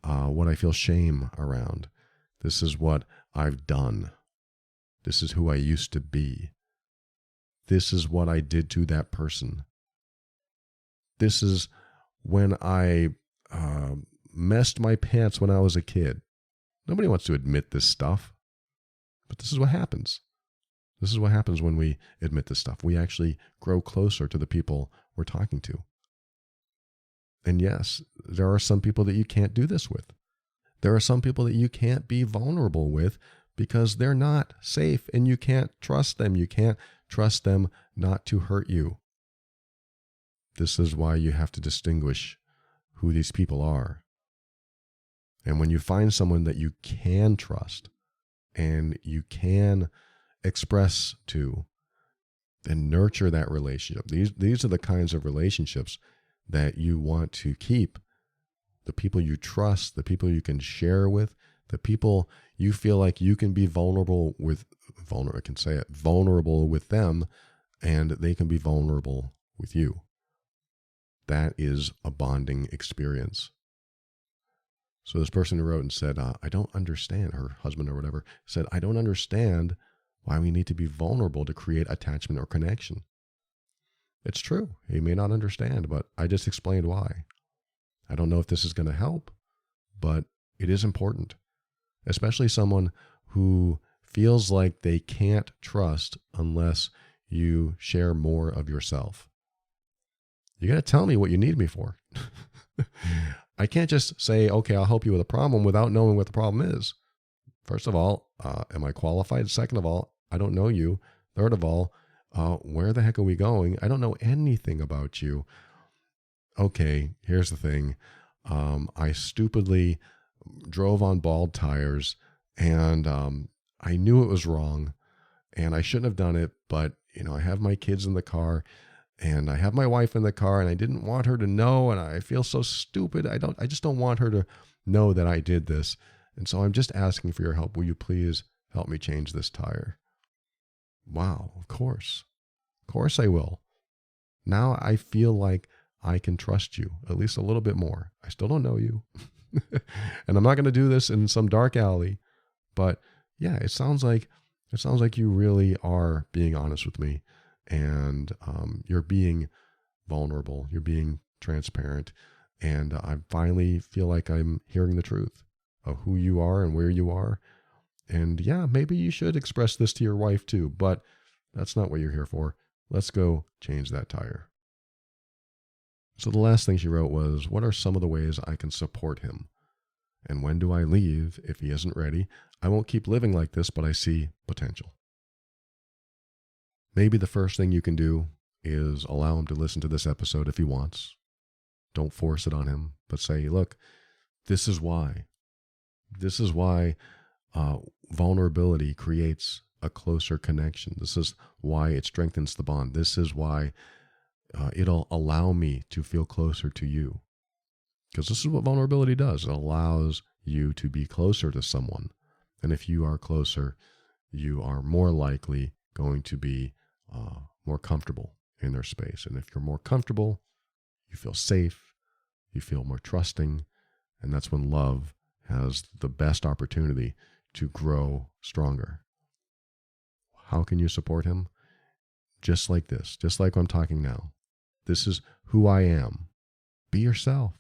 what I feel shame around. This is what I've done. This is who I used to be. This is what I did to that person. This is when I messed my pants when I was a kid. Nobody wants to admit this stuff, but this is what happens. This is what happens when we admit this stuff. We actually grow closer to the people we're talking to. And yes, there are some people that you can't do this with. There are some people that you can't be vulnerable with because they're not safe and you can't trust them. You can't trust them not to hurt you. This is why you have to distinguish who these people are. And when you find someone that you can trust and you can express to, then nurture that relationship. These are the kinds of relationships that you want to keep. The people you trust, the people you can share with, the people you feel like you can be vulnerable with, vulnerable with them, and they can be vulnerable with you. That is a bonding experience. So this person who wrote and said, I don't understand, her husband or whatever, said, I don't understand why we need to be vulnerable to create attachment or connection. It's true. He may not understand, but I just explained why. I don't know if this is going to help, but it is important, especially someone who feels like they can't trust unless you share more of yourself. You got to tell me what you need me for. I can't just say, okay, I'll help you with a problem without knowing what the problem is. First of all, am I qualified? Second of all, I don't know you. Third of all, where the heck are we going? I don't know anything about you. Okay, here's the thing. I stupidly drove on bald tires and I knew it was wrong and I shouldn't have done it, but I have my kids in the car and I have my wife in the car and I didn't want her to know and I feel so stupid. I just don't want her to know that I did this. And so I'm just asking for your help. Will you please help me change this tire? Wow, of course. Of course I will. Now I feel like I can trust you at least a little bit more. I still don't know you. And I'm not going to do this in some dark alley, but yeah, it sounds like you really are being honest with me and you're being vulnerable. You're being transparent. And I finally feel like I'm hearing the truth of who you are and where you are. And yeah, maybe you should express this to your wife too, but that's not what you're here for. Let's go change that tire. So the last thing she wrote was, what are some of the ways I can support him? And when do I leave if he isn't ready? I won't keep living like this, but I see potential. Maybe the first thing you can do is allow him to listen to this episode if he wants. Don't force it on him, but say, look, this is why. This is why vulnerability creates a closer connection. This is why it strengthens the bond. This is why it'll allow me to feel closer to you. Because this is what vulnerability does. It allows you to be closer to someone. And if you are closer, you are more likely going to be more comfortable in their space. And if you're more comfortable, you feel safe, you feel more trusting, and that's when love has the best opportunity to grow stronger. How can you support him? Just like this, just like I'm talking now. This is who I am. Be yourself.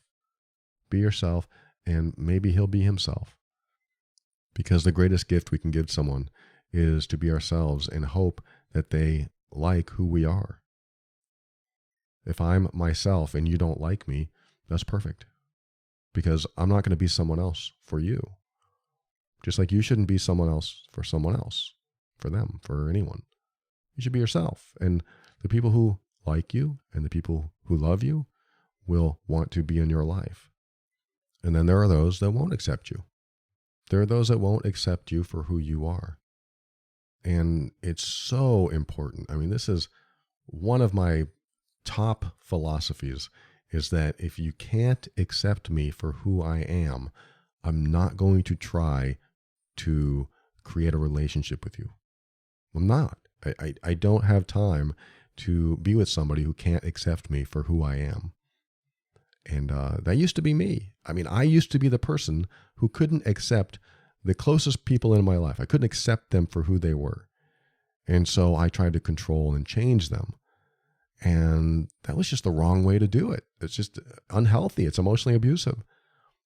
Be yourself, and maybe he'll be himself. Because the greatest gift we can give someone is to be ourselves and hope that they like who we are. If I'm myself and you don't like me, that's perfect. Because I'm not going to be someone else for you. Just like you shouldn't be someone else, for them, for anyone. You should be yourself. And the people who like you and the people who love you will want to be in your life. And then there are those that won't accept you. There are those that won't accept you for who you are. And it's so important. I mean, this is one of my top philosophies, is that if you can't accept me for who I am, I'm not going to try to create a relationship with you. I'm not. I don't have time to be with somebody who can't accept me for who I am. And that used to be me. I mean, I used to be the person who couldn't accept the closest people in my life. I couldn't accept them for who they were. And so I tried to control and change them. And that was just the wrong way to do it. It's just unhealthy. It's emotionally abusive.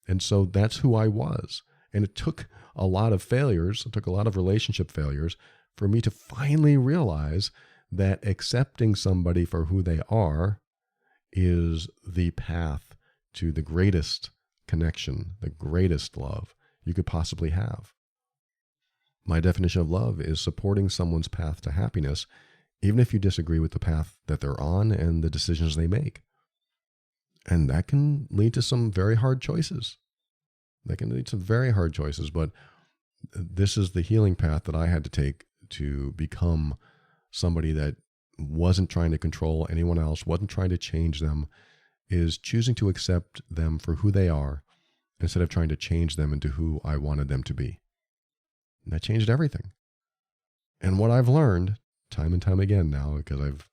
And so that's who I was. And it took a lot of failures. It took a lot of relationship failures for me to finally realize that accepting somebody for who they are is the path to the greatest connection, the greatest love you could possibly have. My definition of love is supporting someone's path to happiness, even if you disagree with the path that they're on and the decisions they make. And that can lead to some very hard choices. But this is the healing path that I had to take to become somebody that wasn't trying to control anyone else, wasn't trying to change them, is choosing to accept them for who they are instead of trying to change them into who I wanted them to be. And that changed everything. And what I've learned time and time again now, because I've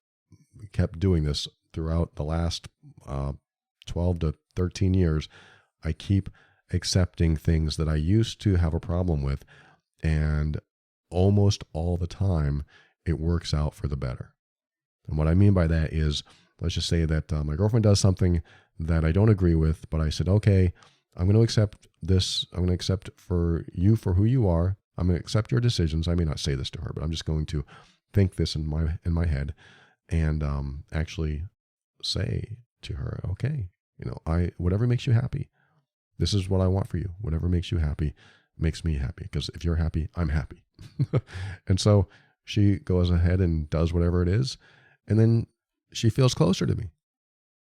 kept doing this throughout the last 12 to 13 years, I keep accepting things that I used to have a problem with, and almost all the time it works out for the better. And what I mean by that is, let's just say that my girlfriend does something that I don't agree with, but I said, okay, I'm going to accept this. I'm going to accept for you for who you are. I'm going to accept your decisions. I may not say this to her, but I'm just going to think this in my head and actually say to her, okay, whatever makes you happy. This is what I want for you. Whatever makes you happy makes me happy, because if you're happy, I'm happy. And so she goes ahead and does whatever it is, and then she feels closer to me.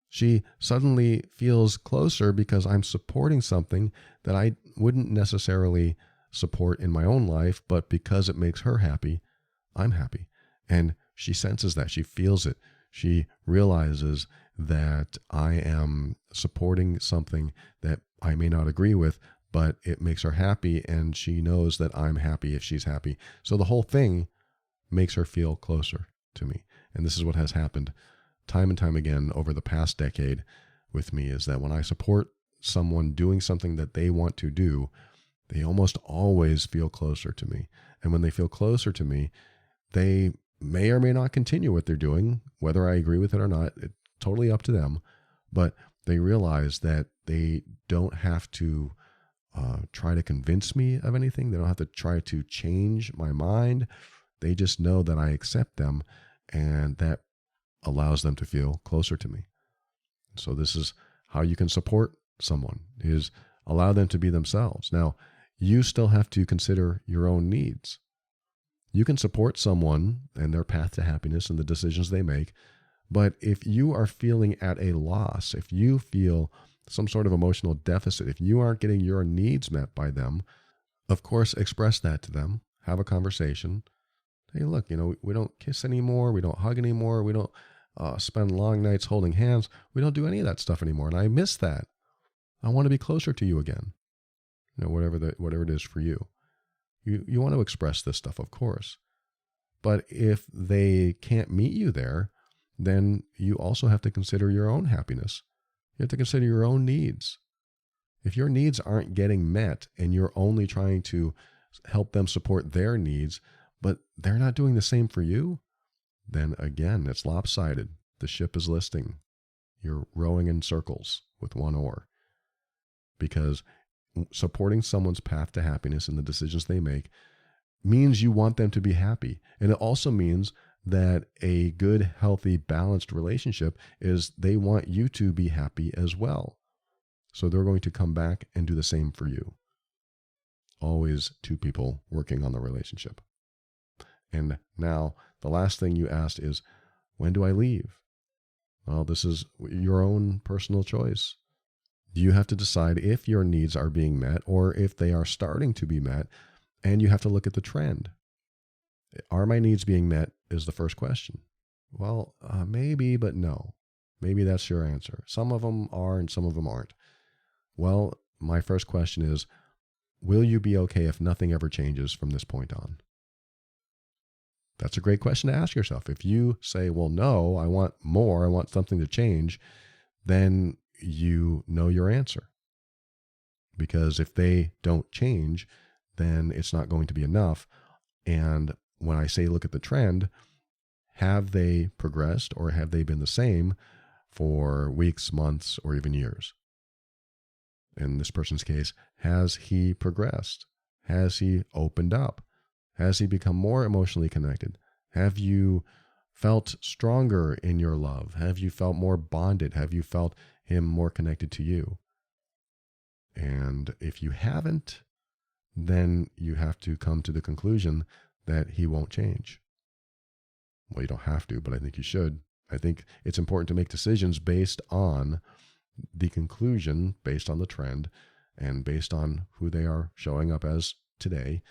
She suddenly feels closer because I'm supporting something that I wouldn't necessarily support in my own life, but because it makes her happy, I'm happy. And she senses that. She feels it. She realizes that I am supporting something that I may not agree with, but it makes her happy, and she knows that I'm happy if she's happy. So the whole thing makes her feel closer to me. And this is what has happened time and time again over the past decade with me, is that when I support someone doing something that they want to do, they almost always feel closer to me. And when they feel closer to me, they may or may not continue what they're doing, whether I agree with it or not. It's totally up to them. But they realize that they don't have to try to convince me of anything. They don't have to try to change my mind. They just know that I accept them, and that allows them to feel closer to me. So this is how you can support someone, is allow them to be themselves. Now, you still have to consider your own needs. You can support someone and their path to happiness and the decisions they make, but if you are feeling at a loss, if you feel some sort of emotional deficit, if you aren't getting your needs met by them, of course, express that to them. Have a conversation. Hey, look, we don't kiss anymore. We don't hug anymore. We don't spend long nights holding hands. We don't do any of that stuff anymore. And I miss that. I want to be closer to you again. Whatever it is for you. You want to express this stuff, of course. But if they can't meet you there, then you also have to consider your own happiness. You have to consider your own needs. If your needs aren't getting met and you're only trying to help them support their needs, but they're not doing the same for you, then again, it's lopsided. The ship is listing. You're rowing in circles with one oar. Because supporting someone's path to happiness and the decisions they make means you want them to be happy. And it also means that a good, healthy, balanced relationship is they want you to be happy as well. So they're going to come back and do the same for you. Always two people working on the relationship. And now the last thing you asked is, when do I leave? Well, this is your own personal choice. You have to decide if your needs are being met or if they are starting to be met, and you have to look at the trend. Are my needs being met is the first question. Well, maybe, but no. Maybe that's your answer. Some of them are and some of them aren't. Well, my first question is, will you be okay if nothing ever changes from this point on? That's a great question to ask yourself. If you say, well, no, I want more, I want something to change, then you know your answer. Because if they don't change, then it's not going to be enough. And when I say look at the trend, have they progressed or have they been the same for weeks, months, or even years? In this person's case, has he progressed? Has he opened up? Has he become more emotionally connected? Have you felt stronger in your love? Have you felt more bonded? Have you felt him more connected to you? And if you haven't, then you have to come to the conclusion that he won't change. Well, you don't have to, but I think you should. I think it's important to make decisions based on the conclusion, based on the trend, and based on who they are showing up as today,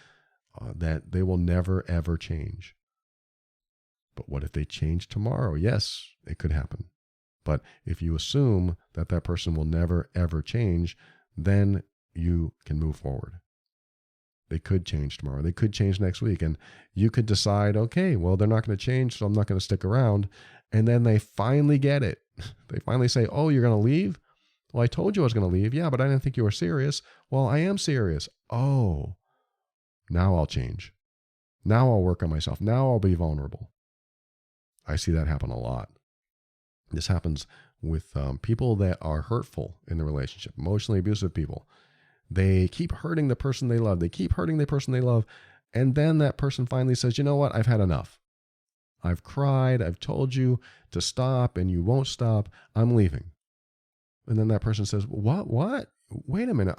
that they will never, ever change. But what if they change tomorrow? Yes, it could happen. But if you assume that that person will never, ever change, then you can move forward. They could change tomorrow. They could change next week. And you could decide, okay, well, they're not going to change, so I'm not going to stick around. And then they finally get it. They finally say, oh, you're going to leave? Well, I told you I was going to leave. Yeah, but I didn't think you were serious. Well, I am serious. Oh, now I'll change. Now I'll work on myself. Now I'll be vulnerable. I see that happen a lot. This happens with people that are hurtful in the relationship, emotionally abusive people. They keep hurting the person they love. They keep hurting the person they love. And then that person finally says, you know what? I've had enough. I've cried. I've told you to stop and you won't stop. I'm leaving. And then that person says, what? Wait a minute.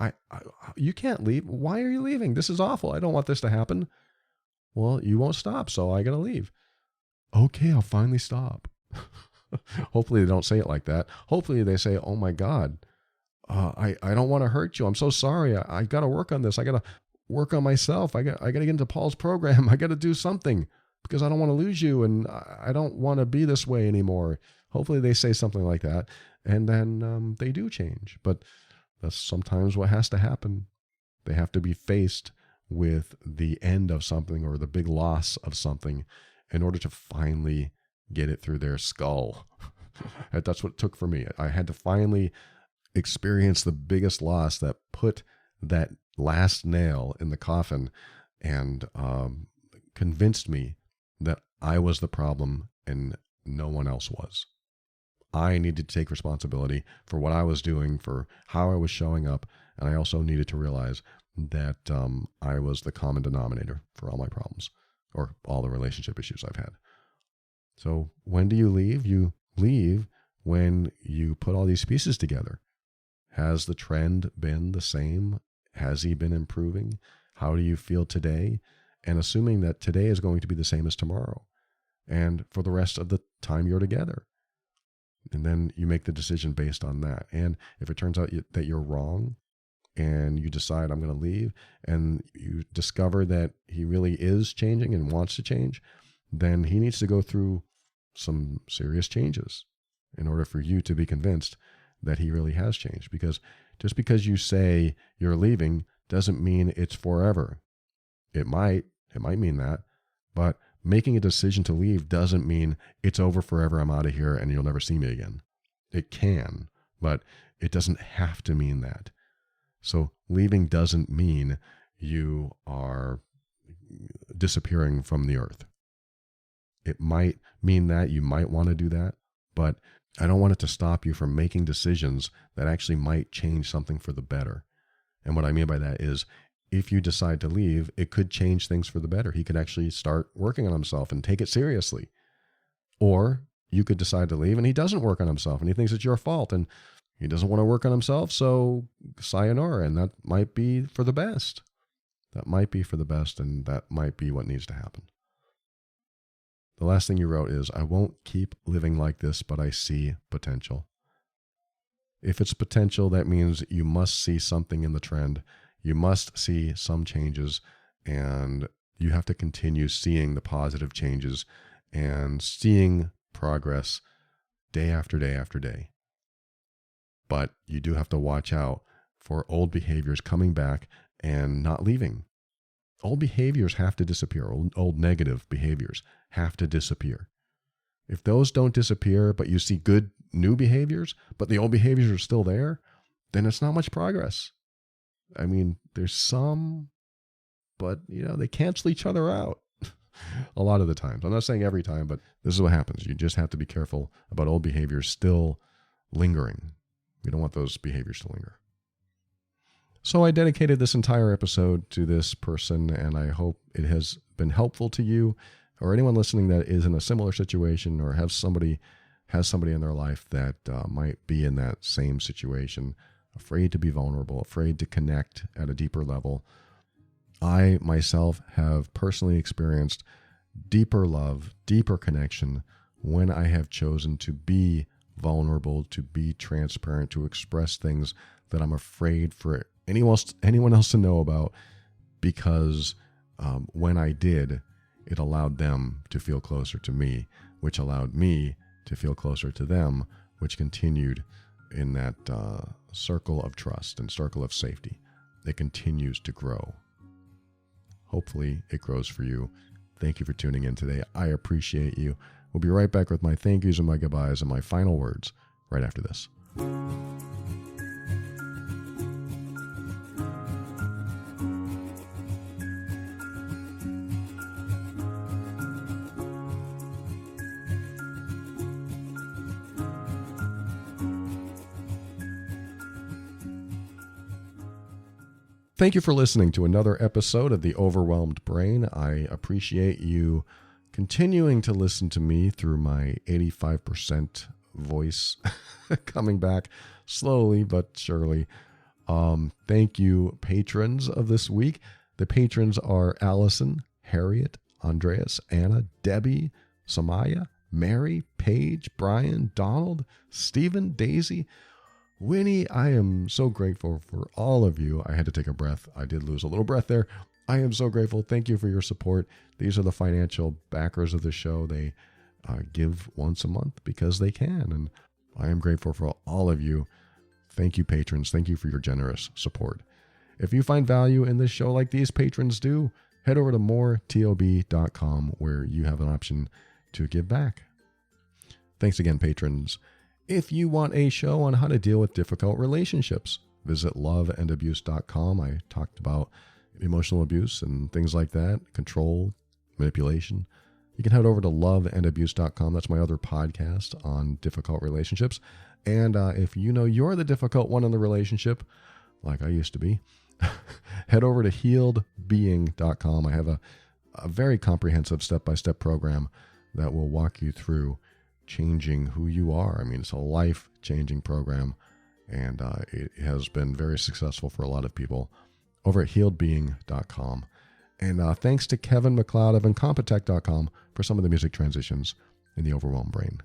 You can't leave. Why are you leaving? This is awful. I don't want this to happen. Well, you won't stop, so I got to leave. Okay, I'll finally stop. Hopefully they don't say it like that. Hopefully they say, oh my God, I don't want to hurt you. I'm so sorry. I got to work on this. I got to work on myself. I got to get into Paul's program. I got to do something because I don't want to lose you and I don't want to be this way anymore. Hopefully they say something like that and then they do change. But that's sometimes what has to happen. They have to be faced with the end of something or the big loss of something in order to finally get it through their skull. That's what it took for me. I had to finally experience the biggest loss that put that last nail in the coffin and convinced me that I was the problem and no one else was. I needed to take responsibility for what I was doing, for how I was showing up, and I also needed to realize that I was the common denominator for all my problems or all the relationship issues I've had. So when do you leave? You leave when you put all these pieces together. Has the trend been the same? Has he been improving? How do you feel today? And assuming that today is going to be the same as tomorrow and for the rest of the time you're together. And then you make the decision based on that. And if it turns out that you're wrong and you decide I'm going to leave and you discover that he really is changing and wants to change, then he needs to go through some serious changes in order for you to be convinced that he really has changed. Because just because you say you're leaving doesn't mean it's forever. It might mean that, but making a decision to leave doesn't mean it's over forever, I'm out of here, and you'll never see me again. It can, but it doesn't have to mean that. So leaving doesn't mean you are disappearing from the earth. It might mean that you might want to do that, but I don't want it to stop you from making decisions that actually might change something for the better. And what I mean by that is, if you decide to leave, it could change things for the better. He could actually start working on himself and take it seriously. Or you could decide to leave and he doesn't work on himself and he thinks it's your fault and he doesn't want to work on himself, so sayonara, and that might be for the best. That might be for the best, and that might be what needs to happen. The last thing you wrote is, I won't keep living like this, but I see potential. If it's potential, that means you must see something in the trend. You must see some changes, and you have to continue seeing the positive changes and seeing progress day after day after day. But you do have to watch out for old behaviors coming back and not leaving. Old behaviors have to disappear. Old negative behaviors have to disappear. If those don't disappear, but you see good new behaviors, but the old behaviors are still there, then it's not much progress. I mean, there's some, but they cancel each other out a lot of the times. I'm not saying every time, but this is what happens. You just have to be careful about old behaviors still lingering. We don't want those behaviors to linger. So I dedicated this entire episode to this person, and I hope it has been helpful to you or anyone listening that is in a similar situation or has somebody in their life that might be in that same situation, afraid to be vulnerable, afraid to connect at a deeper level. I myself have personally experienced deeper love, deeper connection when I have chosen to be vulnerable, to be transparent, to express things that I'm afraid for anyone else to know about, because when I did, it allowed them to feel closer to me, which allowed me to feel closer to them, which continued in that circle of trust and circle of safety. It continues to grow. Hopefully it grows for you. Thank you for tuning in today. I appreciate you. We'll be right back with my thank yous and my goodbyes and my final words right after this. Thank you for listening to another episode of The Overwhelmed Brain. I appreciate you continuing to listen to me through my 85% voice coming back slowly but surely. Thank you, patrons of this week. The patrons are Allison, Harriet, Andreas, Anna, Debbie, Samaya, Mary, Paige, Brian, Donald, Stephen, Daisy, Winnie. I am so grateful for all of you. I had to take a breath. I did lose a little breath there. I am so grateful. Thank you for your support. These are the financial backers of the show. They give once a month because they can, and I am grateful for all of you. Thank you, patrons. Thank you for your generous support. If you find value in this show like these patrons do, head over to moretob.com where you have an option to give back. Thanks again, patrons. If you want a show on how to deal with difficult relationships, visit loveandabuse.com. I talked about emotional abuse and things like that, control, manipulation. You can head over to loveandabuse.com. That's my other podcast on difficult relationships. And if you know you're the difficult one in the relationship, like I used to be, head over to healedbeing.com. I have a very comprehensive step-by-step program that will walk you through changing who you are. I mean, it's a life-changing program, and it has been very successful for a lot of people over at healedbeing.com. And thanks to Kevin MacLeod of Incompetech.com for some of the music transitions in The Overwhelmed Brain.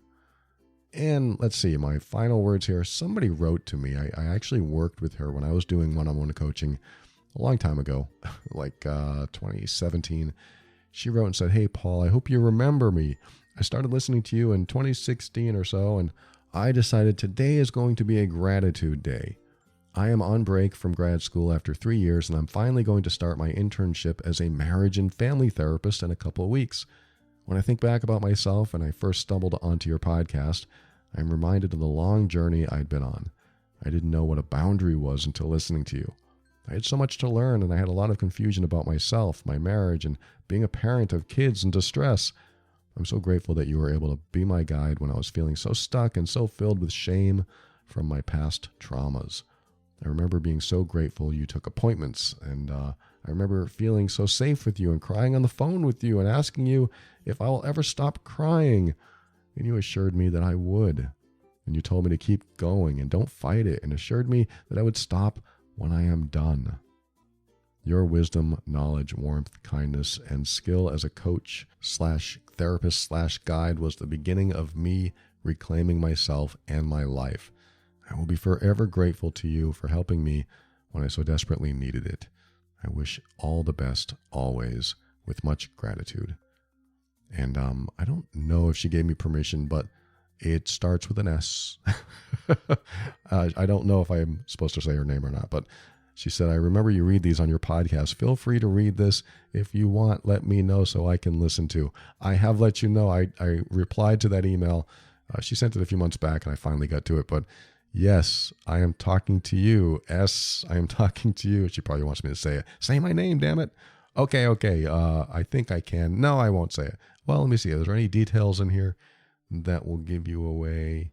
And let's see, my final words here. Somebody wrote to me. I actually worked with her when I was doing one-on-one coaching a long time ago, like 2017. She wrote and said, "Hey, Paul, I hope you remember me. I started listening to you in 2016 or so, and I decided today is going to be a gratitude day. I am on break from grad school after 3 years, and I'm finally going to start my internship as a marriage and family therapist in a couple of weeks. When I think back about myself and I first stumbled onto your podcast, I'm reminded of the long journey I'd been on. I didn't know what a boundary was until listening to you. I had so much to learn, and I had a lot of confusion about myself, my marriage, and being a parent of kids in distress. I'm so grateful that you were able to be my guide when I was feeling so stuck and so filled with shame from my past traumas. I remember being so grateful you took appointments, and I remember feeling so safe with you and crying on the phone with you and asking you if I will ever stop crying. And you assured me that I would. And you told me to keep going and don't fight it, and assured me that I would stop when I am done. Your wisdom, knowledge, warmth, kindness, and skill as a coach / therapist / guide was the beginning of me reclaiming myself and my life. I will be forever grateful to you for helping me when I so desperately needed it. I wish all the best always, with much gratitude. And I don't know if she gave me permission, but it starts with an S. I don't know if I'm supposed to say her name or not, but she said, I remember you read these on your podcast. Feel free to read this. If you want, let me know so I can listen to. I have let you know. I replied to that email. She sent it a few months back, and I finally got to it. But yes, I am talking to you. S, I am talking to you. She probably wants me to say it. Say my name, damn it. Okay. I think I can. No, I won't say it. Well, let me see. Is there any details in here that will give you away?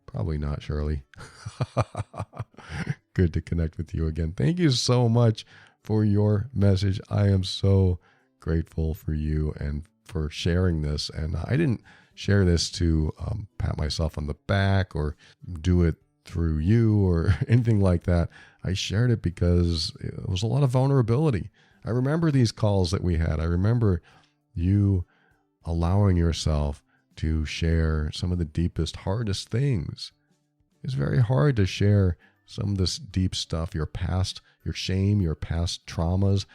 Probably not, Shirley. Good to connect with you again. Thank you so much for your message. I am so grateful for you and for sharing this. And I didn't share this to pat myself on the back or do it through you or anything like that. I shared it because it was a lot of vulnerability. I remember these calls that we had. I remember you allowing yourself to share some of the deepest, hardest things. It's very hard to share some of this deep stuff, your past, your shame, your past traumas.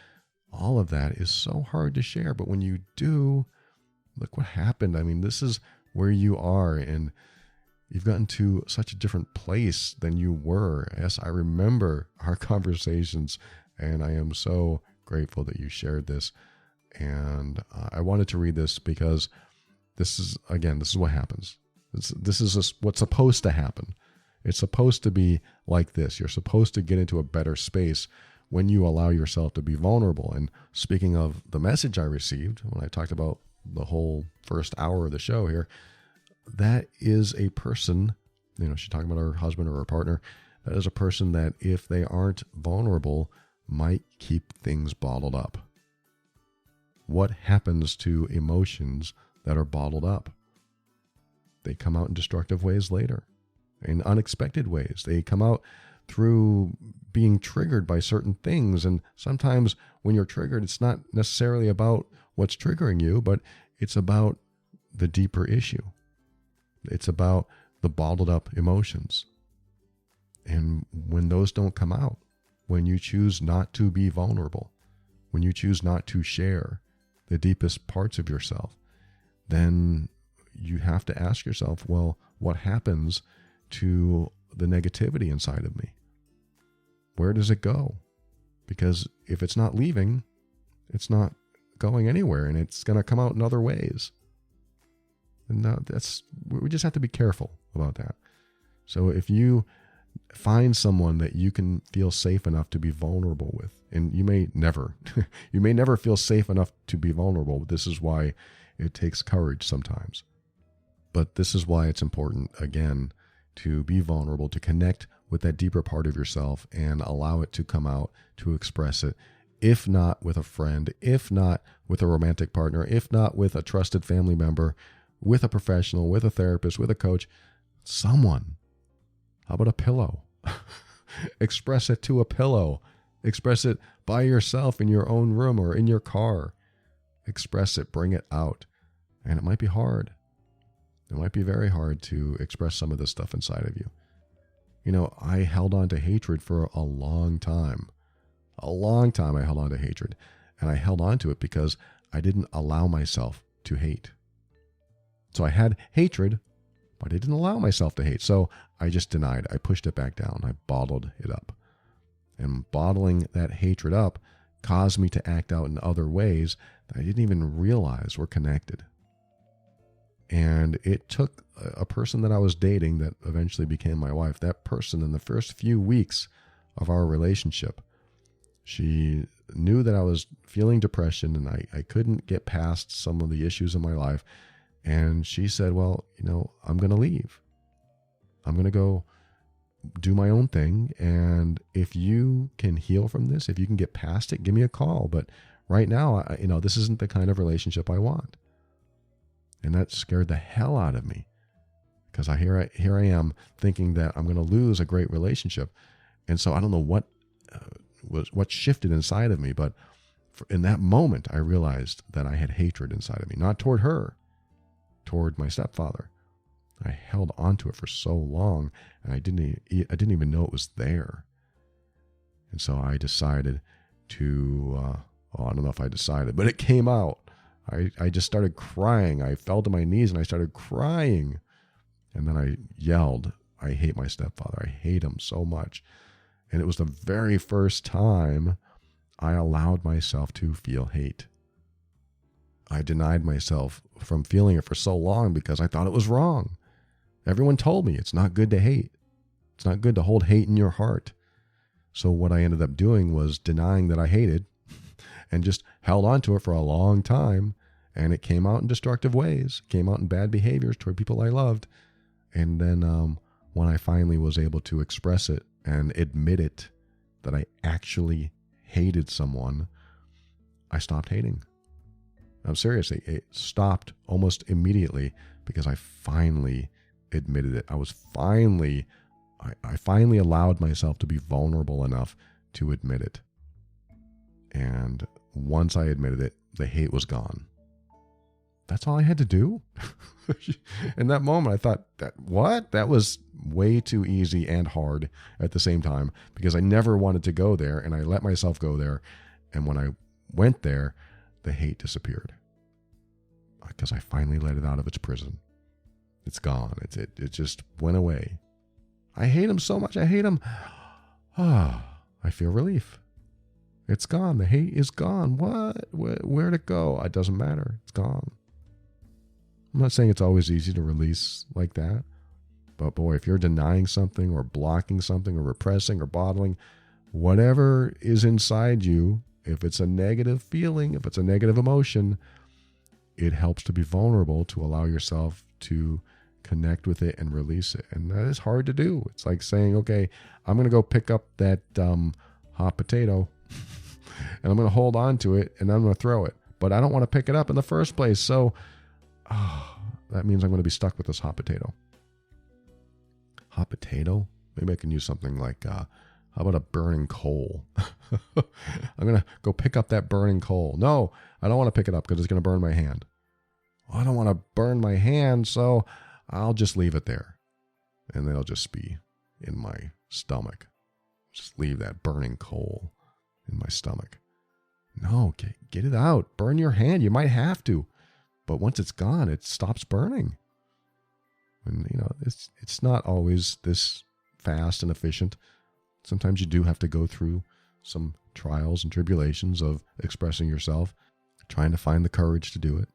All of that is so hard to share. But when you do, look what happened. I mean, this is where you are, and you've gotten to such a different place than you were. Yes, I remember our conversations, and I am so grateful that you shared this. And I wanted to read this because this is what happens. This is what's supposed to happen. It's supposed to be like this. You're supposed to get into a better space when you allow yourself to be vulnerable. And speaking of the message I received when I talked about the whole first hour of the show here, that is a person, she's talking about her husband or her partner. That is a person that if they aren't vulnerable, might keep things bottled up. What happens to emotions that are bottled up? They come out in destructive ways later, in unexpected ways. They come out through being triggered by certain things. And sometimes when you're triggered, it's not necessarily about what's triggering you, but it's about the deeper issue. It's about the bottled up emotions. And when those don't come out, when you choose not to be vulnerable, when you choose not to share the deepest parts of yourself, then you have to ask yourself, well, what happens to the negativity inside of me? Where does it go? Because if it's not leaving, it's not going anywhere, and it's going to come out in other ways. And we just have to be careful about that. So if you find someone that you can feel safe enough to be vulnerable with, and you may never feel safe enough to be vulnerable. This is why it takes courage sometimes. But this is why it's important, again, to be vulnerable, to connect with that deeper part of yourself and allow it to come out, to express it. If not with a friend, if not with a romantic partner, if not with a trusted family member, with a professional, with a therapist, with a coach, someone. How about a pillow? Express it to a pillow. Express it by yourself in your own room or in your car. Express it, bring it out. And it might be hard. It might be very hard to express some of this stuff inside of you. I held on to hatred for a long time. A long time I held on to hatred. And I held on to it because I didn't allow myself to hate. So I had hatred, but I didn't allow myself to hate. So I just denied. I pushed it back down. I bottled it up. And bottling that hatred up caused me to act out in other ways that I didn't even realize were connected. And it took a person that I was dating that eventually became my wife. That person, in the first few weeks of our relationship, she knew that I was feeling depression and I couldn't get past some of the issues in my life. And she said, well, I'm going to leave. I'm going to go do my own thing. And if you can heal from this, if you can get past it, give me a call. But right now, this isn't the kind of relationship I want. And that scared the hell out of me, because here I am thinking that I'm going to lose a great relationship. And so I don't know what shifted inside of me, but in that moment, I realized that I had hatred inside of me, not toward her, toward my stepfather. I held onto it for so long, and I didn't even know it was there. And so I decided to, I don't know if I decided, but it came out. I just started crying. I fell to my knees and I started crying. And then I yelled, I hate my stepfather. I hate him so much. And it was the very first time I allowed myself to feel hate. I denied myself from feeling it for so long because I thought it was wrong. Everyone told me it's not good to hate. It's not good to hold hate in your heart. So what I ended up doing was denying that I hated and just held on to it for a long time. And it came out in destructive ways, came out in bad behaviors toward people I loved. And then when I finally was able to express it and admit it, that I actually hated someone, I stopped hating. I'm seriously, it stopped almost immediately because I finally admitted it. I finally allowed myself to be vulnerable enough to admit it. And once I admitted it, the hate was gone. That's all I had to do. In that moment, I thought, that was way too easy and hard at the same time, because I never wanted to go there, and I let myself go there. And when I went there, the hate disappeared because I finally let it out of its prison. It's gone. It just went away. I hate him so much. I hate him. I feel relief. It's gone. The hate is gone. What? Where'd it go? It doesn't matter. It's gone. I'm not saying it's always easy to release like that. But boy, if you're denying something or blocking something or repressing or bottling, whatever is inside you, if it's a negative feeling, if it's a negative emotion, it helps to be vulnerable, to allow yourself to connect with it and release it. And that is hard to do. It's like saying, okay, I'm going to go pick up that hot potato and I'm going to hold on to it and I'm going to throw it. But I don't want to pick it up in the first place. So that means I'm going to be stuck with this hot potato. Hot potato? Maybe I can use something like, how about a burning coal? I'm going to go pick up that burning coal. No, I don't want to pick it up because it's going to burn my hand. Well, I don't want to burn my hand, so I'll just leave it there. And then it'll just be in my stomach. Just leave that burning coal in my stomach. No, get it out. Burn your hand. You might have to. But once it's gone, it stops burning. And, it's not always this fast and efficient. Sometimes you do have to go through some trials and tribulations of expressing yourself, trying to find the courage to do it.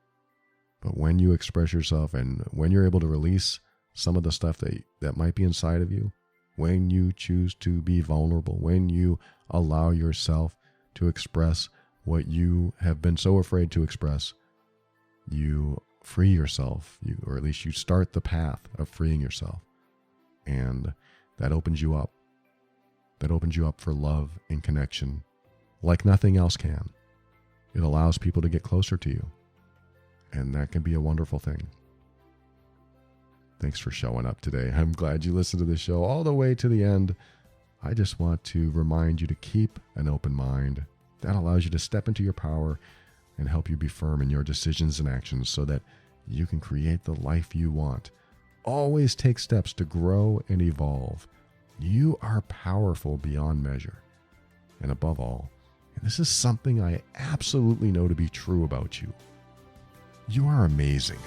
But when you express yourself and when you're able to release some of the stuff that might be inside of you, when you choose to be vulnerable, when you allow yourself to express what you have been so afraid to express, you free yourself, or at least you start the path of freeing yourself. And that opens you up. That opens you up for love and connection like nothing else can. It allows people to get closer to you. And that can be a wonderful thing. Thanks for showing up today. I'm glad you listened to the show all the way to the end. I just want to remind you to keep an open mind. That allows you to step into your power and help you be firm in your decisions and actions so that you can create the life you want. Always take steps to grow and evolve. You are powerful beyond measure. And above all, and this is something I absolutely know to be true about you, you are amazing.